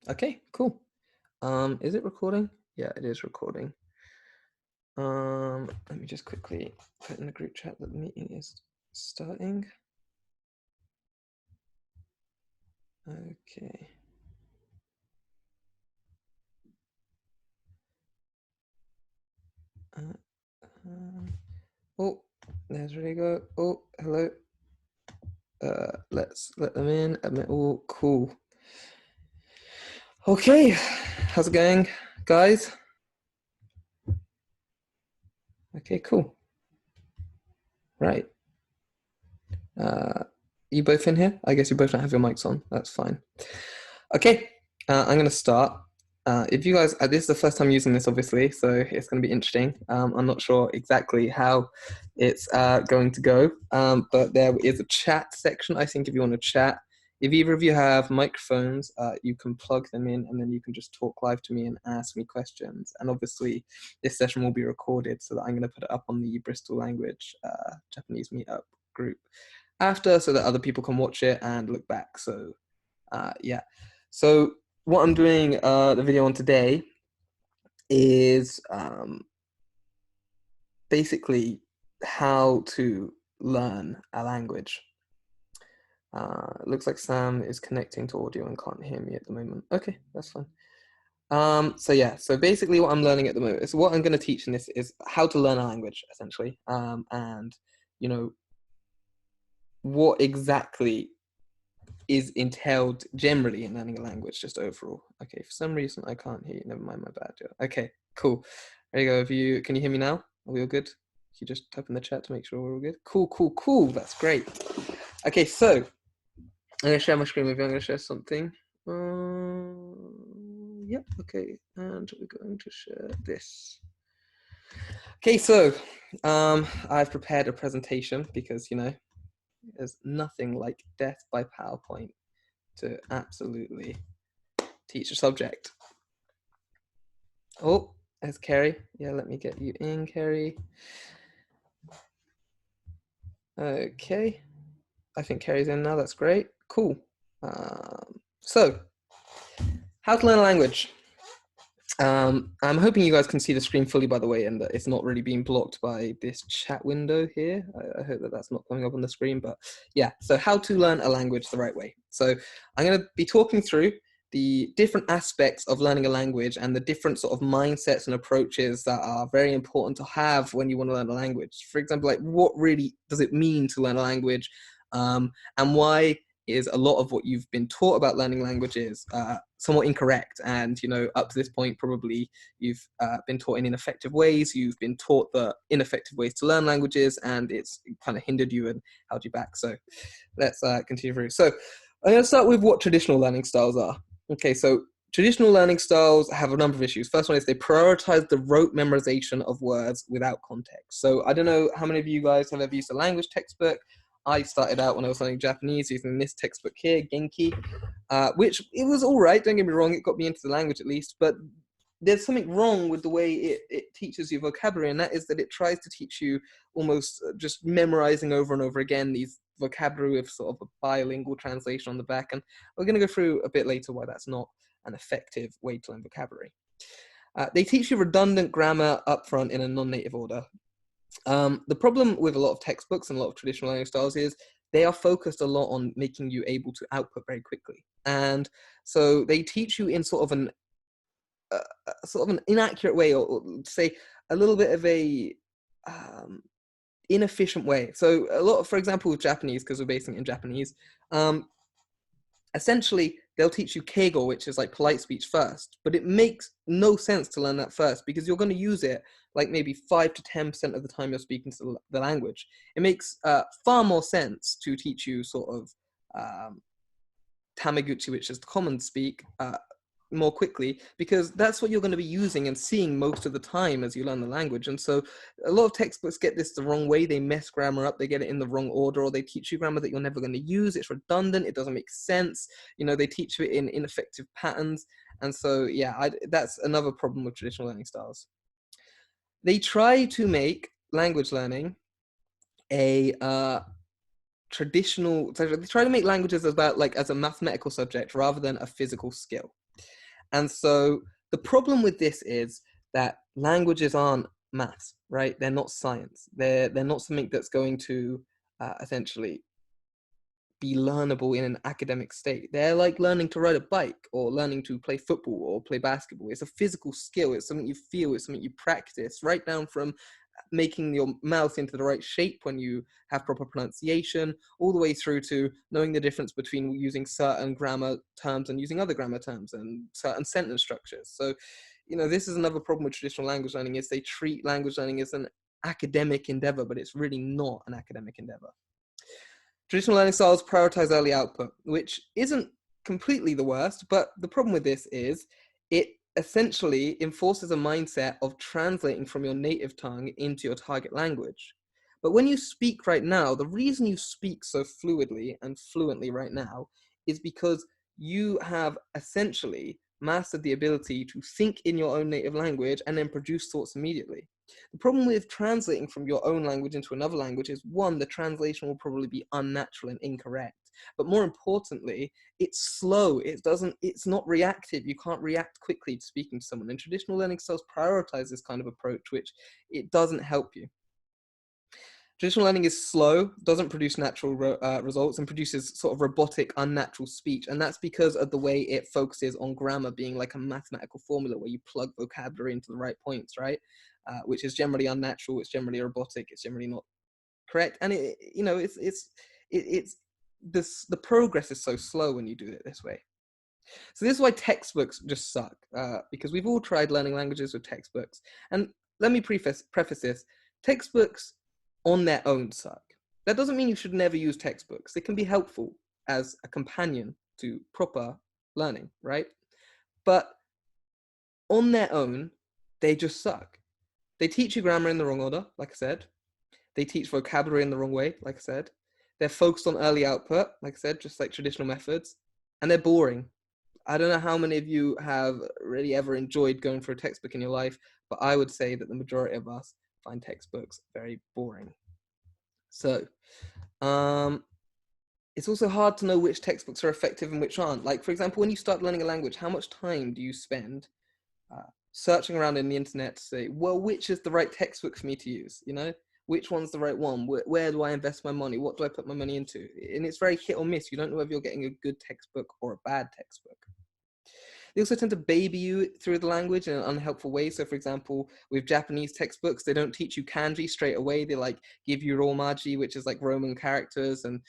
Okay, cool. Is it recording? Yeah, it is recording. Let me just quickly put in the group chat that the meeting is starting. Okay. Oh, there's Rigo. Oh, hello. Let's let them in. Oh, cool. Okay, how's it going, guys? Okay, cool. Right. You both in here? I guess you both don't have your mics on. That's fine. Okay, I'm going to start. If you guys, this is the first time using this, obviously, so it's going to be interesting. I'm not sure exactly how it's going to go, but there is a chat section, I think, if you want to chat. If either of you have microphones, you can plug them in and then you can just talk live to me and ask me questions. And obviously, this session will be recorded so that I'm going to put it up on the Bristol Language Japanese Meetup group after so that other people can watch it and look back. So yeah. So what I'm doing the video on today is basically how to learn a language. It looks like Sam is connecting to audio and can't hear me at the moment. Okay, that's fine. So yeah, so basically what I'm learning at the moment is what I'm going to teach in this is how to learn a language, essentially. And, you know, what exactly is entailed generally in learning a language, just overall. Okay, for some reason I can't hear you. Never mind, my bad. Okay, cool. There you go. Can you hear me now? Are we all good? Can you just type in the chat to make sure we're all good? Cool. That's great. Okay, so I'm gonna share my screen with you. I'm gonna share something. Yep. Okay, and we're going to share this. Okay, so I've prepared a presentation because there's nothing like death by PowerPoint to absolutely teach a subject. Oh, there's Kerry. Yeah, let me get you in, Kerry. Okay, I think Kerry's in now. That's great. Cool. So, how to learn a language. I'm hoping you guys can see the screen fully, by the way, and that it's not really being blocked by this chat window here. I hope that that's not coming up on the screen, but yeah, so how to learn a language the right way. So I'm going to be talking through the different aspects of learning a language and the different sort of mindsets and approaches that are very important to have when you want to learn a language. For example, like what really does it mean to learn a language, and why is a lot of what you've been taught about learning languages somewhat incorrect, and up to this point probably you've been taught in ineffective ways. You've been taught the ineffective ways to learn languages, and it's kind of hindered you and held you back. So let's continue through. So I'm going to start with what traditional learning styles are. Okay, so traditional learning styles have a number of issues. First one is they prioritize the rote memorization of words without context. So I don't know how many of you guys have ever used a language textbook. I started out when I was learning Japanese using this textbook here, Genki, which it was all right, don't get me wrong, it got me into the language at least, but there's something wrong with the way it teaches you vocabulary, and that is that it tries to teach you almost just memorizing over and over again these vocabulary with sort of a bilingual translation on the back, and we're going to go through a bit later why that's not an effective way to learn vocabulary. They teach you redundant grammar up front in a non-native order. The problem with a lot of textbooks and a lot of traditional learning styles is they are focused a lot on making you able to output very quickly. And so they teach you in sort of an inaccurate way, or say a little bit of a inefficient way. So a lot, for example, with Japanese, because we're basing it in Japanese, essentially they'll teach you keigo, which is like polite speech first, but it makes no sense to learn that first because you're going to use it like maybe 5 to 10% of the time you're speaking to the language. It makes far more sense to teach you sort of tamaguchi, which is the common speak, more quickly, because that's what you're going to be using and seeing most of the time as you learn the language. And so a lot of textbooks get this the wrong way. They mess grammar up, they get it in the wrong order, or they teach you grammar that you're never going to use. It's redundant, it doesn't make sense, they teach you it in ineffective patterns. And so yeah, that's another problem with traditional learning styles. They try to make language learning a traditional, so they try to make languages about like as a mathematical subject rather than a physical skill. And so the problem with this is that languages aren't maths, right? They're not science. They're not something that's going to essentially be learnable in an academic state. They're like learning to ride a bike or learning to play football or play basketball. It's a physical skill. It's something you feel. It's something you practice, right down from making your mouth into the right shape when you have proper pronunciation, all the way through to knowing the difference between using certain grammar terms and using other grammar terms and certain sentence structures. So, you know, this is another problem with traditional language learning, is they treat language learning as an academic endeavor, but it's really not an academic endeavor. Traditional learning styles prioritize early output, which isn't completely the worst, but the problem with this is it essentially enforces a mindset of translating from your native tongue into your target language. But when you speak right now, the reason you speak so fluidly and fluently right now is because you have essentially mastered the ability to think in your own native language and then produce thoughts immediately. The problem with translating from your own language into another language is, one, the translation will probably be unnatural and incorrect. But more importantly, it's slow. It's not reactive. You can't react quickly to speaking to someone. And traditional learning styles prioritize this kind of approach, which it doesn't help you. Traditional learning is slow, doesn't produce natural results, and produces sort of robotic, unnatural speech. And that's because of the way it focuses on grammar being like a mathematical formula where you plug vocabulary into the right points, right? Which is generally unnatural, it's generally robotic, it's generally not correct. And the progress is so slow when you do it this way. So this is why textbooks just suck, because we've all tried learning languages with textbooks. And let me preface this, textbooks on their own suck. That doesn't mean you should never use textbooks. They can be helpful as a companion to proper learning, right? But on their own, they just suck. They teach you grammar in the wrong order, like I said. They teach vocabulary in the wrong way, like I said. They're focused on early output, like I said, just like traditional methods. And they're boring. I don't know how many of you have really ever enjoyed going for a textbook in your life, but I would say that the majority of us find textbooks very boring. So, it's also hard to know which textbooks are effective and which aren't. Like, for example, when you start learning a language, how much time do you spend searching around in the internet to say, well, which is the right textbook for me to use? You know, which one's the right one? Where do I invest my money? What do I put my money into? And it's very hit or miss. You don't know whether you're getting a good textbook or a bad textbook. They also tend to baby you through the language in an unhelpful way. So for example, with Japanese textbooks, they don't teach you kanji straight away. They like give you romaji, which is like Roman characters, and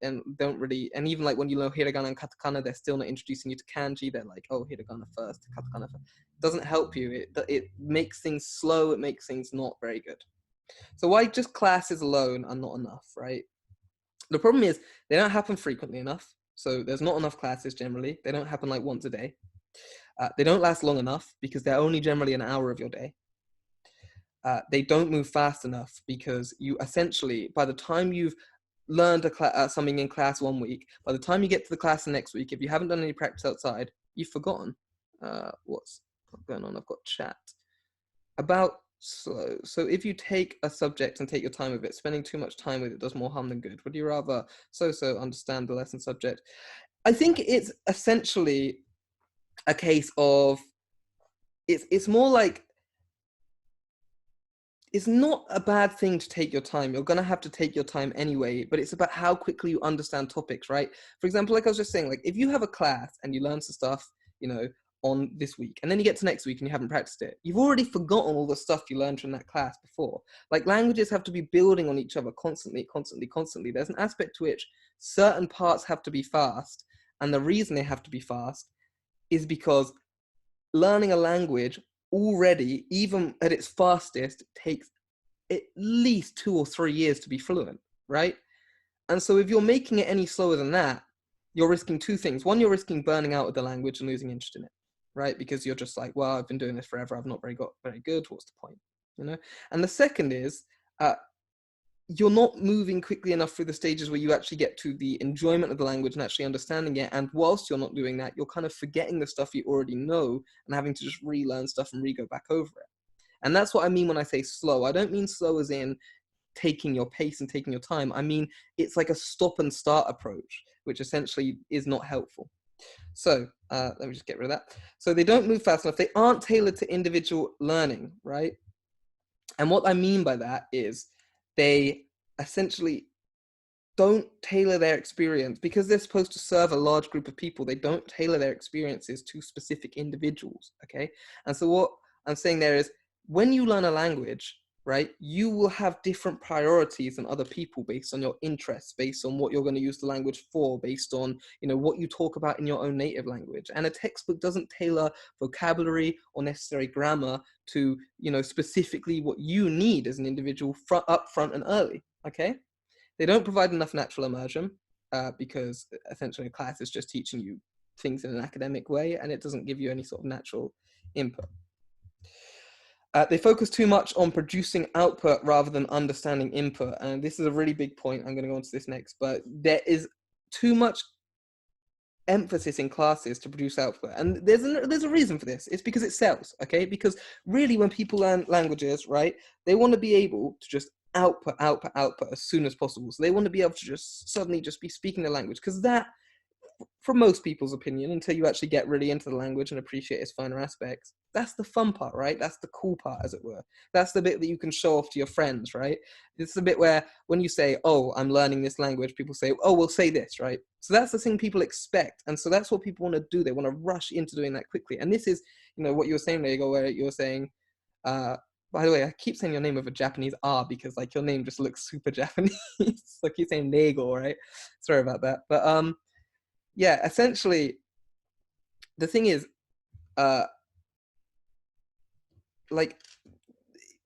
and don't really, and even like when you know hiragana and katakana, they're still not introducing you to kanji. They're like, oh, hiragana first, katakana first. It doesn't help you. It makes things slow. It makes things not very good. So why just classes alone are not enough, right? The problem is they don't happen frequently enough. So there's not enough classes generally. They don't happen like once a day. They don't last long enough because they're only generally an hour of your day. They don't move fast enough because you essentially, by the time you've learned something in class 1 week, by the time you get to the class the next week, if you haven't done any practice outside, you've forgotten what's going on. I've got chat about slow. So if you take a subject and take your time with it, spending too much time with it does more harm than good. Would you rather so understand the lesson subject? I think it's essentially a case of it's more like it's not a bad thing to take your time. You're going to have to take your time anyway, but it's about how quickly you understand topics, right? For example, like I was just saying, like if you have a class and you learn some stuff, on this week, and then you get to next week and you haven't practiced it, you've already forgotten all the stuff you learned from that class before. Like languages have to be building on each other constantly. There's an aspect to which certain parts have to be fast, and the reason they have to be fast is because learning a language already, even at its fastest, takes at least 2 or 3 years to be fluent, right? And so if you're making it any slower than that, you're risking two things. One, you're risking burning out of the language and losing interest in it, right? Because you're just like, well, I've been doing this forever. I've not got very good. What's the point, And the second is you're not moving quickly enough through the stages where you actually get to the enjoyment of the language and actually understanding it. And whilst you're not doing that, you're kind of forgetting the stuff you already know and having to just relearn stuff and go back over it. And that's what I mean when I say slow. I don't mean slow as in taking your pace and taking your time. I mean, it's like a stop and start approach, which essentially is not helpful. So let me just get rid of that. So they don't move fast enough. They aren't tailored to individual learning, right? And what I mean by that is they essentially don't tailor their experience because they're supposed to serve a large group of people. They don't tailor their experiences to specific individuals, okay? And so what I'm saying there is when you learn a language, right, you will have different priorities than other people based on your interests, based on what you're going to use the language for, based on, you know, what you talk about in your own native language. And a textbook doesn't tailor vocabulary or necessary grammar to, you know, specifically what you need as an individual up front and early, okay? They don't provide enough natural immersion because essentially a class is just teaching you things in an academic way and it doesn't give you any sort of natural input. They focus too much on producing output rather than understanding input. And this is a really big point. I'm going to go on to this next, but there is too much emphasis in classes to produce output. And there's a reason for this. It's because it sells, okay? Because really when people learn languages, right, they want to be able to just output as soon as possible. So they want to be able to just suddenly just be speaking the language, because that, from most people's opinion, until you actually get really into the language and appreciate its finer aspects, that's the fun part, right? That's the cool part, as it were. That's the bit that you can show off to your friends, right? It's the bit where when you say, oh, I'm learning this language, people say, oh, we'll say this, right? So that's the thing people expect. And so that's what people want to do. They want to rush into doing that quickly. And this is, you know, what you were saying, Lego, where you were saying, by the way, I keep saying your name with a Japanese R because like your name just looks super Japanese. So I keep saying Lego, right? Sorry about that. But yeah, essentially, the thing is, like,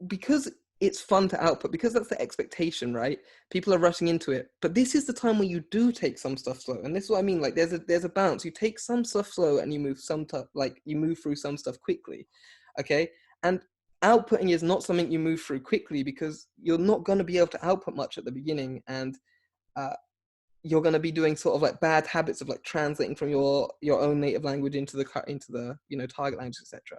because it's fun to output, because that's the expectation, right? People are rushing into it. But this is the time where you do take some stuff slow. And this is what I mean, like there's a balance. You take some stuff slow and you move you move through some stuff quickly. Okay? And outputting is not something you move through quickly because you're not going to be able to output much at the beginning, and you're going to be doing sort of like bad habits of like translating from your own native language into the you know, target language, etc.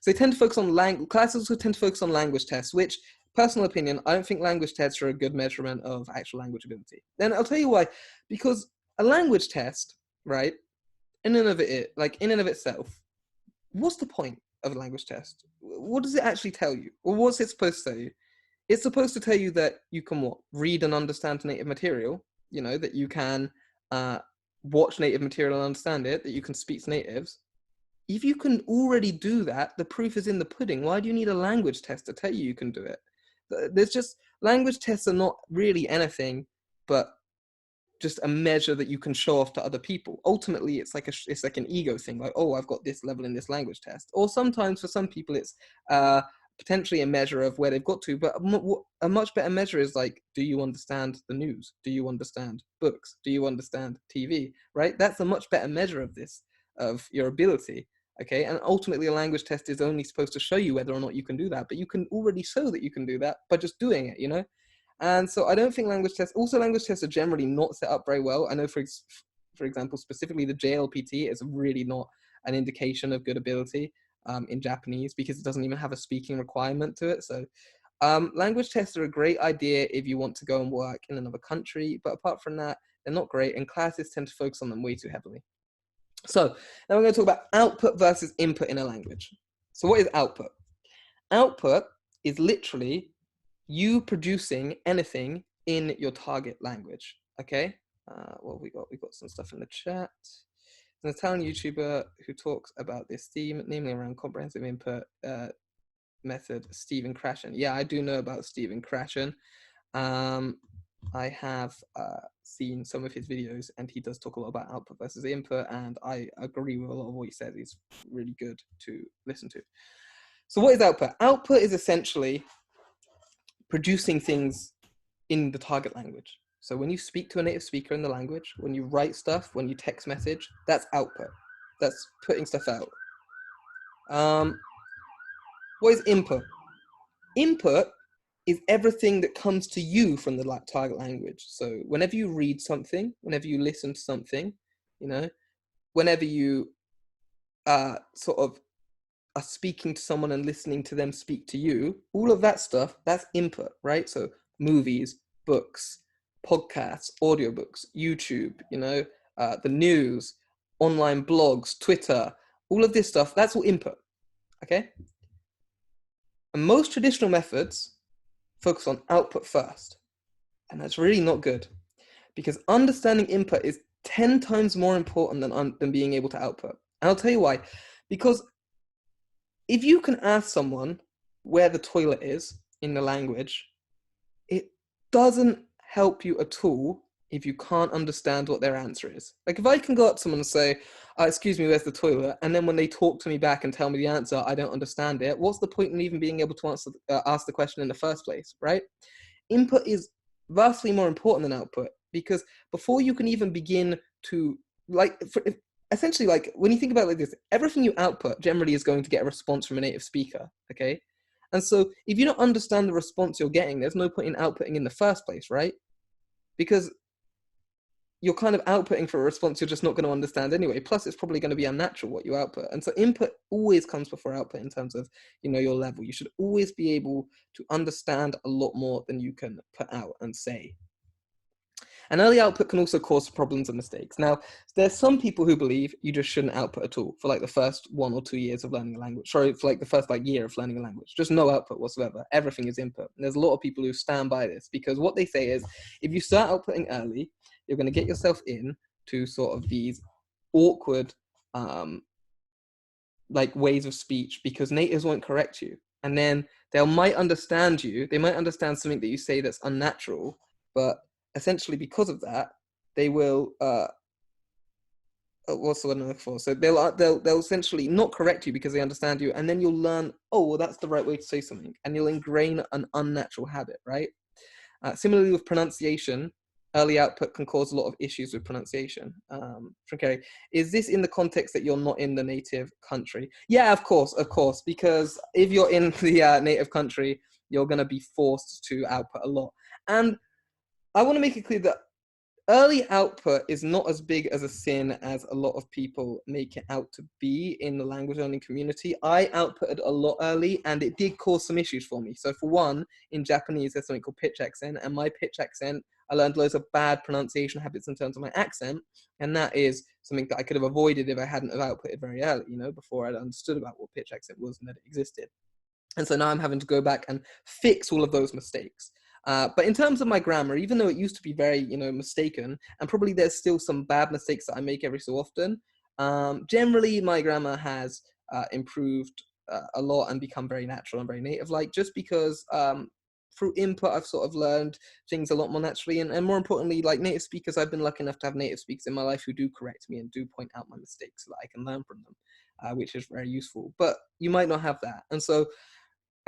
So they tend to focus on classes also tend to focus on language tests, which, personal opinion, I don't think language tests are a good measurement of actual language ability. Then I'll tell you why. Because a language test, right, in and of itself, what's the point of a language test? What does it actually tell you? Or what's it supposed to tell you? It's supposed to tell you that you can read and understand native material, you know, that you can watch native material and understand it, that you can speak to natives. If you can already do that, the proof is in the pudding. Why do you need a language test to tell you can do it? Language tests are not really anything but just a measure that you can show off to other people. Ultimately, it's like an ego thing, like, oh, I've got this level in this language test. Or sometimes for some people, it's potentially a measure of where they've got to, but a much better measure is like, do you understand the news? Do you understand books? Do you understand TV, right? That's a much better measure of your ability, okay? And ultimately, a language test is only supposed to show you whether or not you can do that, but you can already show that you can do that by just doing it, you know? And so I don't think language tests are generally not set up very well. I know, for example, specifically the JLPT is really not an indication of good ability in Japanese because it doesn't even have a speaking requirement to it. So language tests are a great idea if you want to go and work in another country. But apart from that, they're not great, and classes tend to focus on them way too heavily. So now we're going to talk about output versus input in a language. So what is output? Output is literally you producing anything in your target language, okay? Well, we got some stuff in the chat. An Italian YouTuber who talks about this theme, namely around comprehensive input method, Stephen Krashen. Yeah, I do know about Stephen Krashen. I have seen some of his videos, and he does talk a lot about output versus input, and I agree with a lot of what he says. He's really good to listen to. So what is output? Output is essentially producing things in the target language. So when you speak to a native speaker in the language, when you write stuff, when you text message, that's output. That's putting stuff out. What is input? Input is everything that comes to you from the target language. So whenever you read something, whenever you listen to something, you know, whenever you sort of are speaking to someone and listening to them speak to you, all of that stuff, that's input, right? So movies, books, podcasts, audiobooks, YouTube, you know, the news, online blogs, Twitter, all of this stuff, that's all input, okay? And most traditional methods focus on output first. And that's really not good, because understanding input is 10 times more important than being able to output. And I'll tell you why. Because if you can ask someone where the toilet is in the language, it doesn't help you at all if you can't understand what their answer is. Like if I can go up to someone and say, excuse me, where's the toilet? And then when they talk to me back and tell me the answer, I don't understand it. What's the point in even being able to ask the question in the first place, right? Input is vastly more important than output, because before you can even begin to, essentially, like when you think about it like this, everything you output generally is going to get a response from a native speaker, okay? And so if you don't understand the response you're getting, there's no point in outputting in the first place, right? Because you're kind of outputting for a response you're just not going to understand anyway. Plus, it's probably going to be unnatural what you output. And so input always comes before output in terms of, your level. You should always be able to understand a lot more than you can put out and say. And early output can also cause problems and mistakes. Now, there's some people who believe you just shouldn't output at all for like the first 1 or 2 years of learning a language. Sorry, for like the first year of learning a language. Just no output whatsoever. Everything is input. And there's a lot of people who stand by this, because what they say is, if you start outputting early, you're going to get yourself in to sort of these awkward ways of speech, because natives won't correct you. And then they might understand you. They might understand something that you say that's unnatural, but essentially because of that, they will what's the word I'm looking for? So they'll essentially not correct you because they understand you, and then you'll learn, oh, well, that's the right way to say something, and you'll ingrain an unnatural habit, right? Similarly with pronunciation, early output can cause a lot of issues with pronunciation. Frankary, is this in the context that you're not in the native country? Yeah, of course, because if you're in the native country, you're going to be forced to output a lot. And I want to make it clear that early output is not as big as a sin as a lot of people make it out to be in the language learning community. I outputted a lot early, and it did cause some issues for me. So for one, in Japanese, there's something called pitch accent, and my pitch accent, I learned loads of bad pronunciation habits in terms of my accent, and that is something that I could have avoided if I hadn't have outputted very early, before I'd understood about what pitch accent was and that it existed. And so now I'm having to go back and fix all of those mistakes. But in terms of my grammar, even though it used to be very, mistaken, and probably there's still some bad mistakes that I make every so often, generally my grammar has improved a lot and become very natural and very native-like, just because through input, I've sort of learned things a lot more naturally. And more importantly, like native speakers, I've been lucky enough to have native speakers in my life who do correct me and do point out my mistakes so that I can learn from them, which is very useful. But you might not have that. And so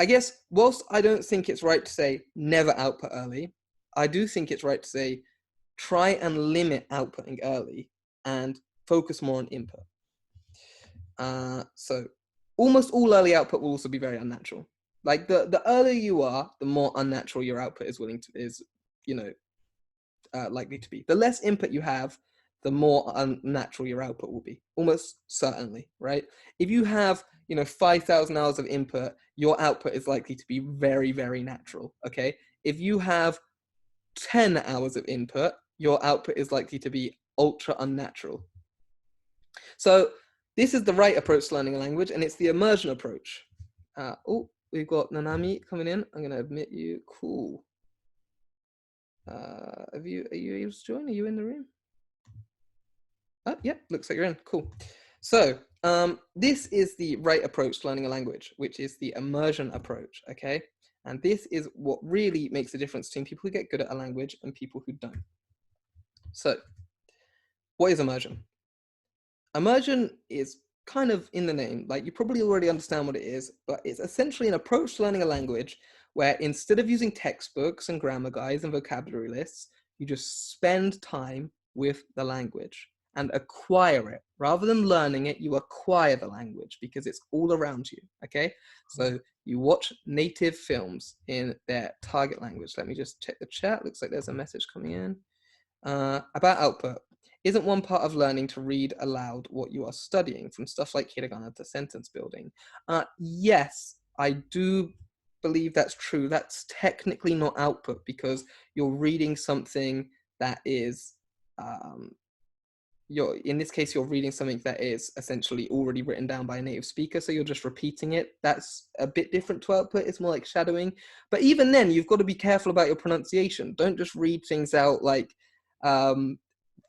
I guess whilst I don't think it's right to say never output early, I do think it's right to say try and limit outputting early and focus more on input. So almost all early output will also be very unnatural. Like the earlier you are, the more unnatural your output is likely to be. The less input you have, the more unnatural your output will be, almost certainly, right? If you have 5,000 hours of input, your output is likely to be very, very natural, okay? If you have 10 hours of input, your output is likely to be ultra unnatural. So this is the right approach to learning a language, and it's the immersion approach. We've got Nanami coming in. I'm going to admit you. Cool. Are you able to join? Are you in the room? Yeah, looks like you're in. Cool. So this is the right approach to learning a language, which is the immersion approach, okay? And this is what really makes the difference between people who get good at a language and people who don't. So what is immersion? Immersion is kind of in the name, like you probably already understand what it is, but it's essentially an approach to learning a language where instead of using textbooks and grammar guides and vocabulary lists, you just spend time with the language and acquire it. Rather than learning it, you acquire the language because it's all around you, okay? So you watch native films in their target language. Let me just check the chat. Looks like there's a message coming in. About output. Isn't one part of learning to read aloud what you are studying, from stuff like hiragana to sentence building? Yes, I do believe that's true. That's technically not output because you're reading something that is in this case, you're reading something that is essentially already written down by a native speaker, so you're just repeating it. That's a bit different to output. It's more like shadowing. But even then, you've got to be careful about your pronunciation. Don't just read things out like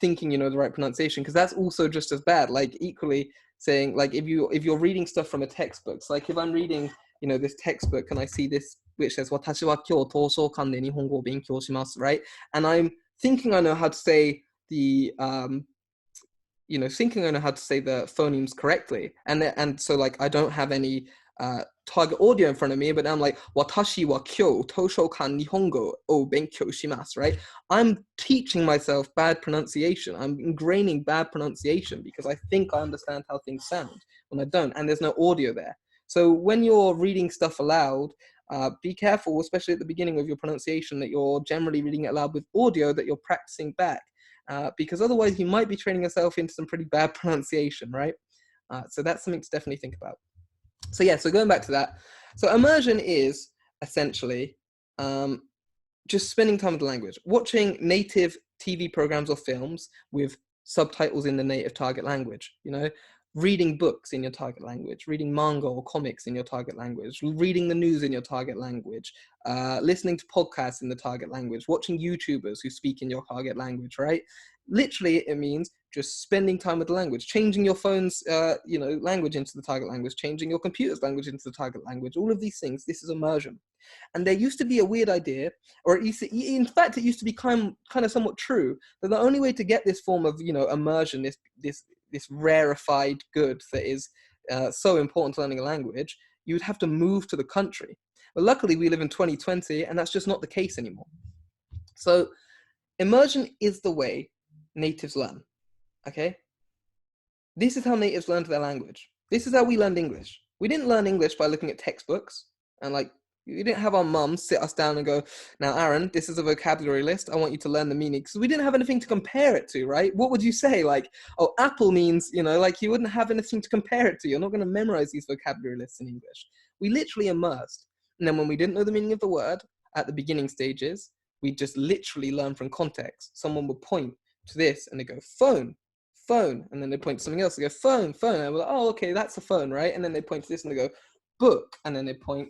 thinking you know the right pronunciation, because that's also just as bad. Like equally saying, like if you're reading stuff from a textbook, so like if I'm reading this textbook and I see this which says "Watashi wa kyou toshokan de nihongo o benkyou shimasu," right? And I'm thinking I know how to say the thinking I know how to say the phonemes correctly, and so like I don't have any target audio in front of me, but I'm like "Watashi wa kyou toshokan nihongo o benkyou shimasu," right? I'm teaching myself bad pronunciation. I'm ingraining bad pronunciation because I think I understand how things sound when I don't, and there's no audio there. So when you're reading stuff aloud, be careful, especially at the beginning of your pronunciation, that you're generally reading it aloud with audio that you're practicing back. Because otherwise you might be training yourself into some pretty bad pronunciation, right? So that's something to definitely think about. So yeah, so going back to that. So immersion is essentially just spending time with the language, watching native TV programs or films with subtitles in the native target language, reading books in your target language, reading manga or comics in your target language, reading the news in your target language, listening to podcasts in the target language, watching YouTubers who speak in your target language, right? Literally, it means just spending time with the language, changing your phone's, language into the target language, changing your computer's language into the target language, all of these things. This is immersion. And there used to be a weird idea, or in fact, it used to be kind of somewhat true, that the only way to get this form of, immersion, this rarefied good that is so important to learning a language, you would have to move to the country. But luckily, we live in 2020, and that's just not the case anymore. So immersion is the way natives learn, okay? This is how natives learned their language. This is how we learned English. We didn't learn English by looking at textbooks, and like, we didn't have our mums sit us down and go, "Now, Aaron, this is a vocabulary list. I want you to learn the meaning." Because we didn't have anything to compare it to, right? What would you say? Like, oh, apple means, like you wouldn't have anything to compare it to. You're not going to memorize these vocabulary lists in English. We literally immersed. And then when we didn't know the meaning of the word at the beginning stages, we just literally learn from context. Someone would point to this and they go, "Phone, phone." And then they point to something else. They go, "Phone, phone." And we're like, "Oh, okay, that's a phone, right?" And then they point to this and they go, "Book," and then they point,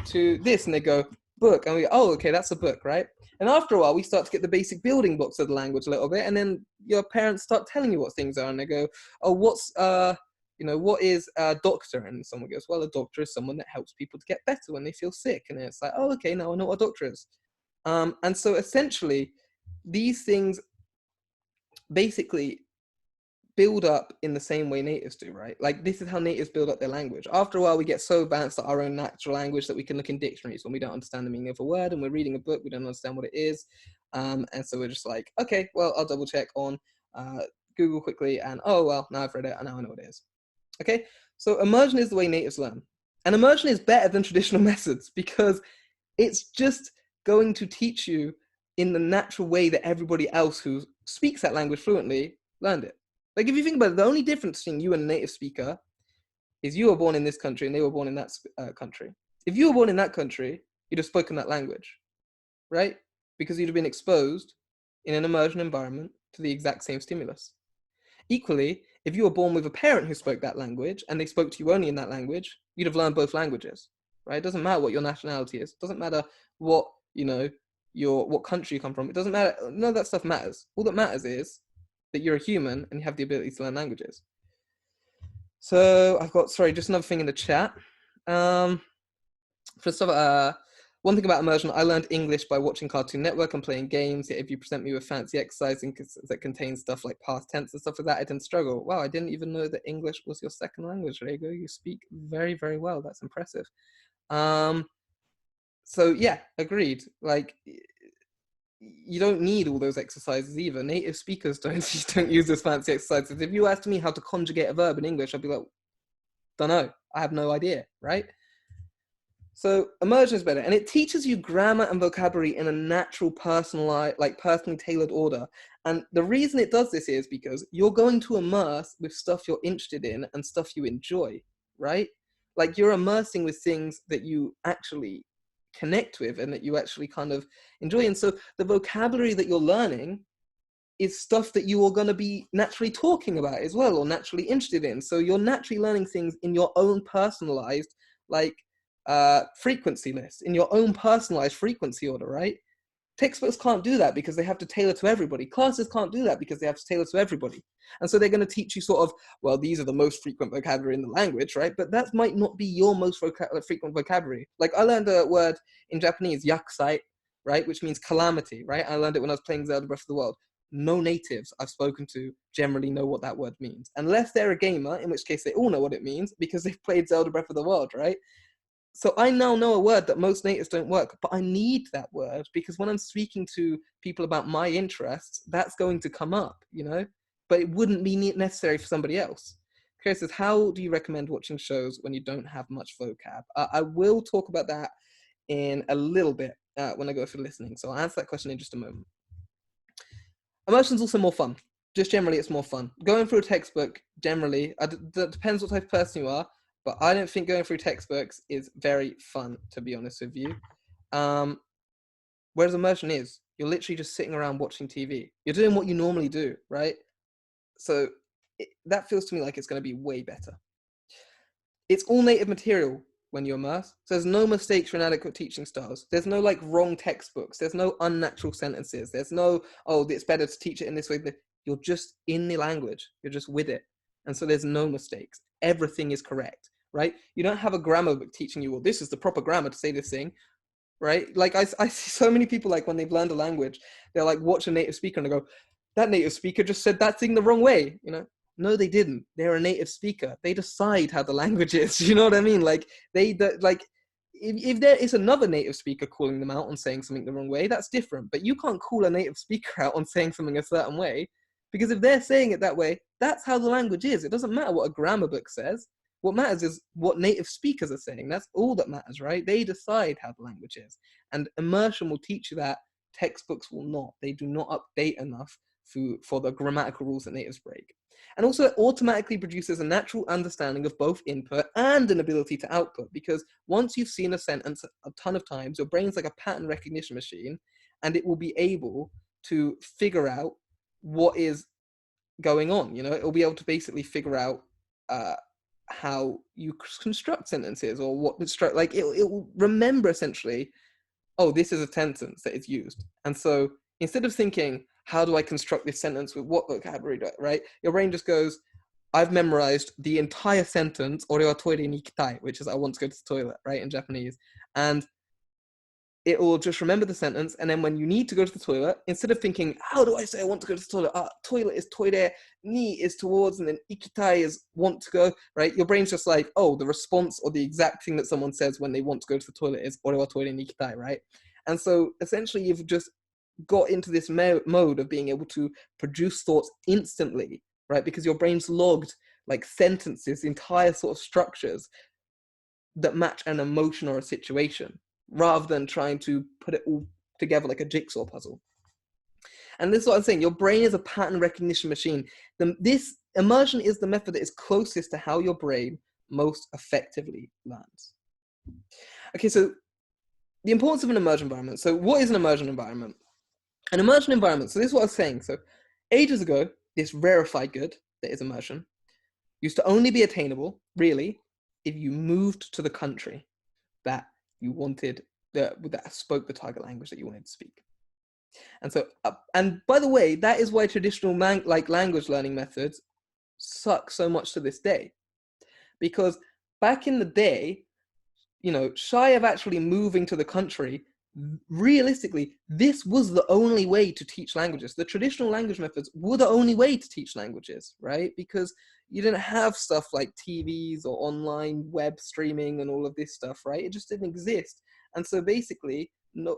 to this and they go, "Book," and we go, "Oh, okay, that's a book," right? And after a while, we start to get the basic building blocks of the language a little bit, and then your parents start telling you what things are, and they go, "Oh, what is a doctor?" And someone goes, "Well, a doctor is someone that helps people to get better when they feel sick," and it's like, "Oh, okay, now I know what a doctor is." And so essentially, these things basically build up in the same way natives do, right? Like this is how natives build up their language. After a while, we get so advanced at our own natural language that we can look in dictionaries when we don't understand the meaning of a word, and we're reading a book, we don't understand what it is. And so we're just like, okay, well, I'll double check on Google quickly, and oh, well, now I've read it, and now I know what it is. Okay, so immersion is the way natives learn. And immersion is better than traditional methods because it's just going to teach you in the natural way that everybody else who speaks that language fluently learned it. Like if you think about it, the only difference between you and a native speaker is you were born in this country and they were born in that country. If you were born in that country, you'd have spoken that language, right? Because you'd have been exposed in an immersion environment to the exact same stimulus. Equally, if you were born with a parent who spoke that language and they spoke to you only in that language, you'd have learned both languages, right? It doesn't matter what your nationality is. It doesn't matter what, what country you come from. It doesn't matter. None of that stuff matters. All that matters is that you're a human and you have the ability to learn languages. So I've got, just another thing in the chat. One thing about immersion, I learned English by watching Cartoon Network and playing games. Yet if you present me with fancy exercising that contains stuff like past tense and stuff like that, I didn't struggle. Wow, I didn't even know that English was your second language, Rego. You speak very, very well. That's impressive. So yeah, agreed. Like, you don't need all those exercises either. Native speakers don't use those fancy exercises. If you asked me how to conjugate a verb in English, I'd be like, don't know. I have no idea, right? So immersion is better, and it teaches you grammar and vocabulary in a natural, personally tailored order. And the reason it does this is because you're going to immerse with stuff you're interested in and stuff you enjoy, right? Like you're immersing with things that you actually connect with and that you actually kind of enjoy. And so the vocabulary that you're learning is stuff that you are going to be naturally talking about as well, or naturally interested in. So you're naturally learning things in your own personalized, like, frequency list, in your own personalized frequency order, right? Textbooks can't do that because they have to tailor to everybody. Classes can't do that because they have to tailor to everybody. And so they're going to teach you sort of, well, these are the most frequent vocabulary in the language, right? But that might not be your most frequent vocabulary. Like, I learned a word in Japanese, yakusai, right? Which means calamity, right? I learned it when I was playing Zelda Breath of the Wild. No natives I've spoken to generally know what that word means. Unless they're a gamer, in which case they all know what it means because they've played Zelda Breath of the Wild, right? So I now know a word that most natives don't work, but I need that word because when I'm speaking to people about my interests, that's going to come up, you know, but it wouldn't be necessary for somebody else. Chris says, how do you recommend watching shows when you don't have much vocab? I will talk about that in a little bit when I go through listening. So I'll answer that question in just a moment. Immersion's also more fun. Just generally, it's more fun. Going through a textbook, generally, that depends what type of person you are, but I don't think going through textbooks is very fun, to be honest with you. Whereas immersion is, you're literally just sitting around watching TV. You're doing what you normally do, right? So that feels to me like it's going to be way better. It's all native material when you immerse. So there's no mistakes for inadequate teaching styles. There's no like wrong textbooks. There's no unnatural sentences. There's no, oh, it's better to teach it in this way. You're just in the language. You're just with it. And so there's no mistakes. Everything is correct, right? You don't have a grammar book teaching you, well, this is the proper grammar to say this thing, right? Like I see so many people, like when they've learned a language, they'll like watch a native speaker and they go, that native speaker just said that thing the wrong way, you know? No, they didn't. They're a native speaker. They decide how the language is. You know what I mean? Like if there is another native speaker calling them out on saying something the wrong way, that's different. But you can't call a native speaker out on saying something a certain way, because if they're saying it that way, that's how the language is. It doesn't matter what a grammar book says. What matters is what native speakers are saying. That's all that matters, right? They decide how the language is. And immersion will teach you that. Textbooks will not. They do not update enough for the grammatical rules that natives break. And also it automatically produces a natural understanding of both input and an ability to output, because once you've seen a sentence a ton of times, your brain's like a pattern recognition machine, and it will be able to figure out what is going on. You know, it will be able to basically figure out how you construct sentences, or what like it will remember essentially, oh, this is a sentence that is used. And so instead of thinking, how do I construct this sentence with what vocabulary, right? Your brain just goes, I've memorized the entire sentence, ore wa toire ni ikitai, which is I want to go to the toilet, right, in Japanese. And it will just remember the sentence. And then when you need to go to the toilet, instead of thinking, how do I say I want to go to the toilet? Toilet is toire, ni is towards, and then ikitai is want to go, right? Your brain's just like, oh, the response or the exact thing that someone says when they want to go to the toilet is ore wa toire ni ikitai, right? And so essentially you've just got into this mode of being able to produce thoughts instantly, right? Because your brain's logged like sentences, entire sort of structures that match an emotion or a situation, rather than trying to put it all together like a jigsaw puzzle. And this is what I'm saying. Your brain is a pattern recognition machine. This immersion is the method that is closest to how your brain most effectively learns. Okay, so the importance of an immersion environment. So what is an immersion environment? An immersion environment, so this is what I was saying. So ages ago, this rarefied good that is immersion used to only be attainable, really, if you moved to the country that you wanted, that spoke the target language that you wanted to speak. And so, and by the way, that is why traditional language learning methods suck so much to this day. Because back in the day, you know, shy of actually moving to the country, realistically, this was the only way to teach languages. The traditional language methods were the only way to teach languages, right? Because you didn't have stuff like TVs or online web streaming and all of this stuff, right? It just didn't exist. And so basically, no,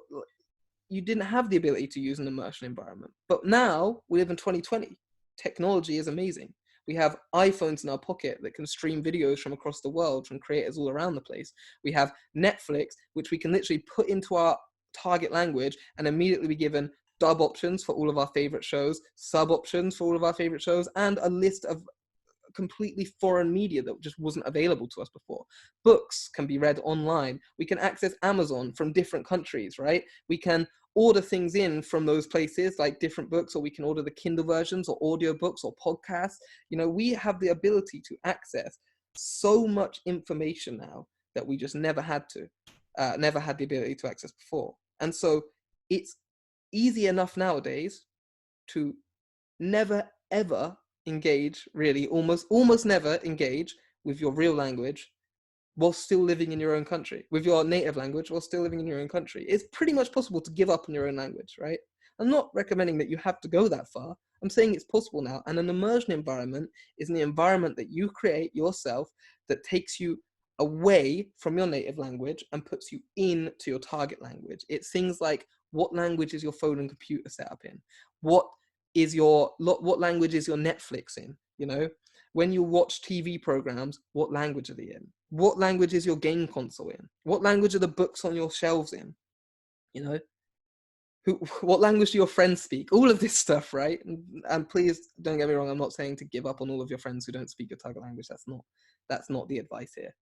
you didn't have the ability to use an immersion environment. But now we live in 2020. Technology is amazing. We have iPhones in our pocket that can stream videos from across the world from creators all around the place. We have Netflix, which we can literally put into our target language and immediately be given dub options for all of our favorite shows, sub options for all of our favorite shows, and a list of completely foreign media that just wasn't available to us before. Books can be read online. We can access Amazon from different countries, right? We can order things in from those places, like different books, or we can order the Kindle versions or audio books or podcasts. We have the ability to access so much information now that we just never had the ability to access before. And so it's easy enough nowadays to never ever engage, really almost never engage with your real language while still living in your own country, with your native language while still living in your own country. It's pretty much possible to give up on your own language, right? I'm not recommending that you have to go that far. I'm saying it's possible now. And an immersion environment is an environment that you create yourself that takes you away from your native language and puts you into your target language. It's things like, what language is your phone and computer set up in? What language is your Netflix in? When you watch TV programs, what language are they in? What language is your game console in? What language are the books on your shelves in? What language do your friends speak? All of this stuff, right? And please don't get me wrong, I'm not saying to give up on all of your friends who don't speak your target language. That's not the advice here.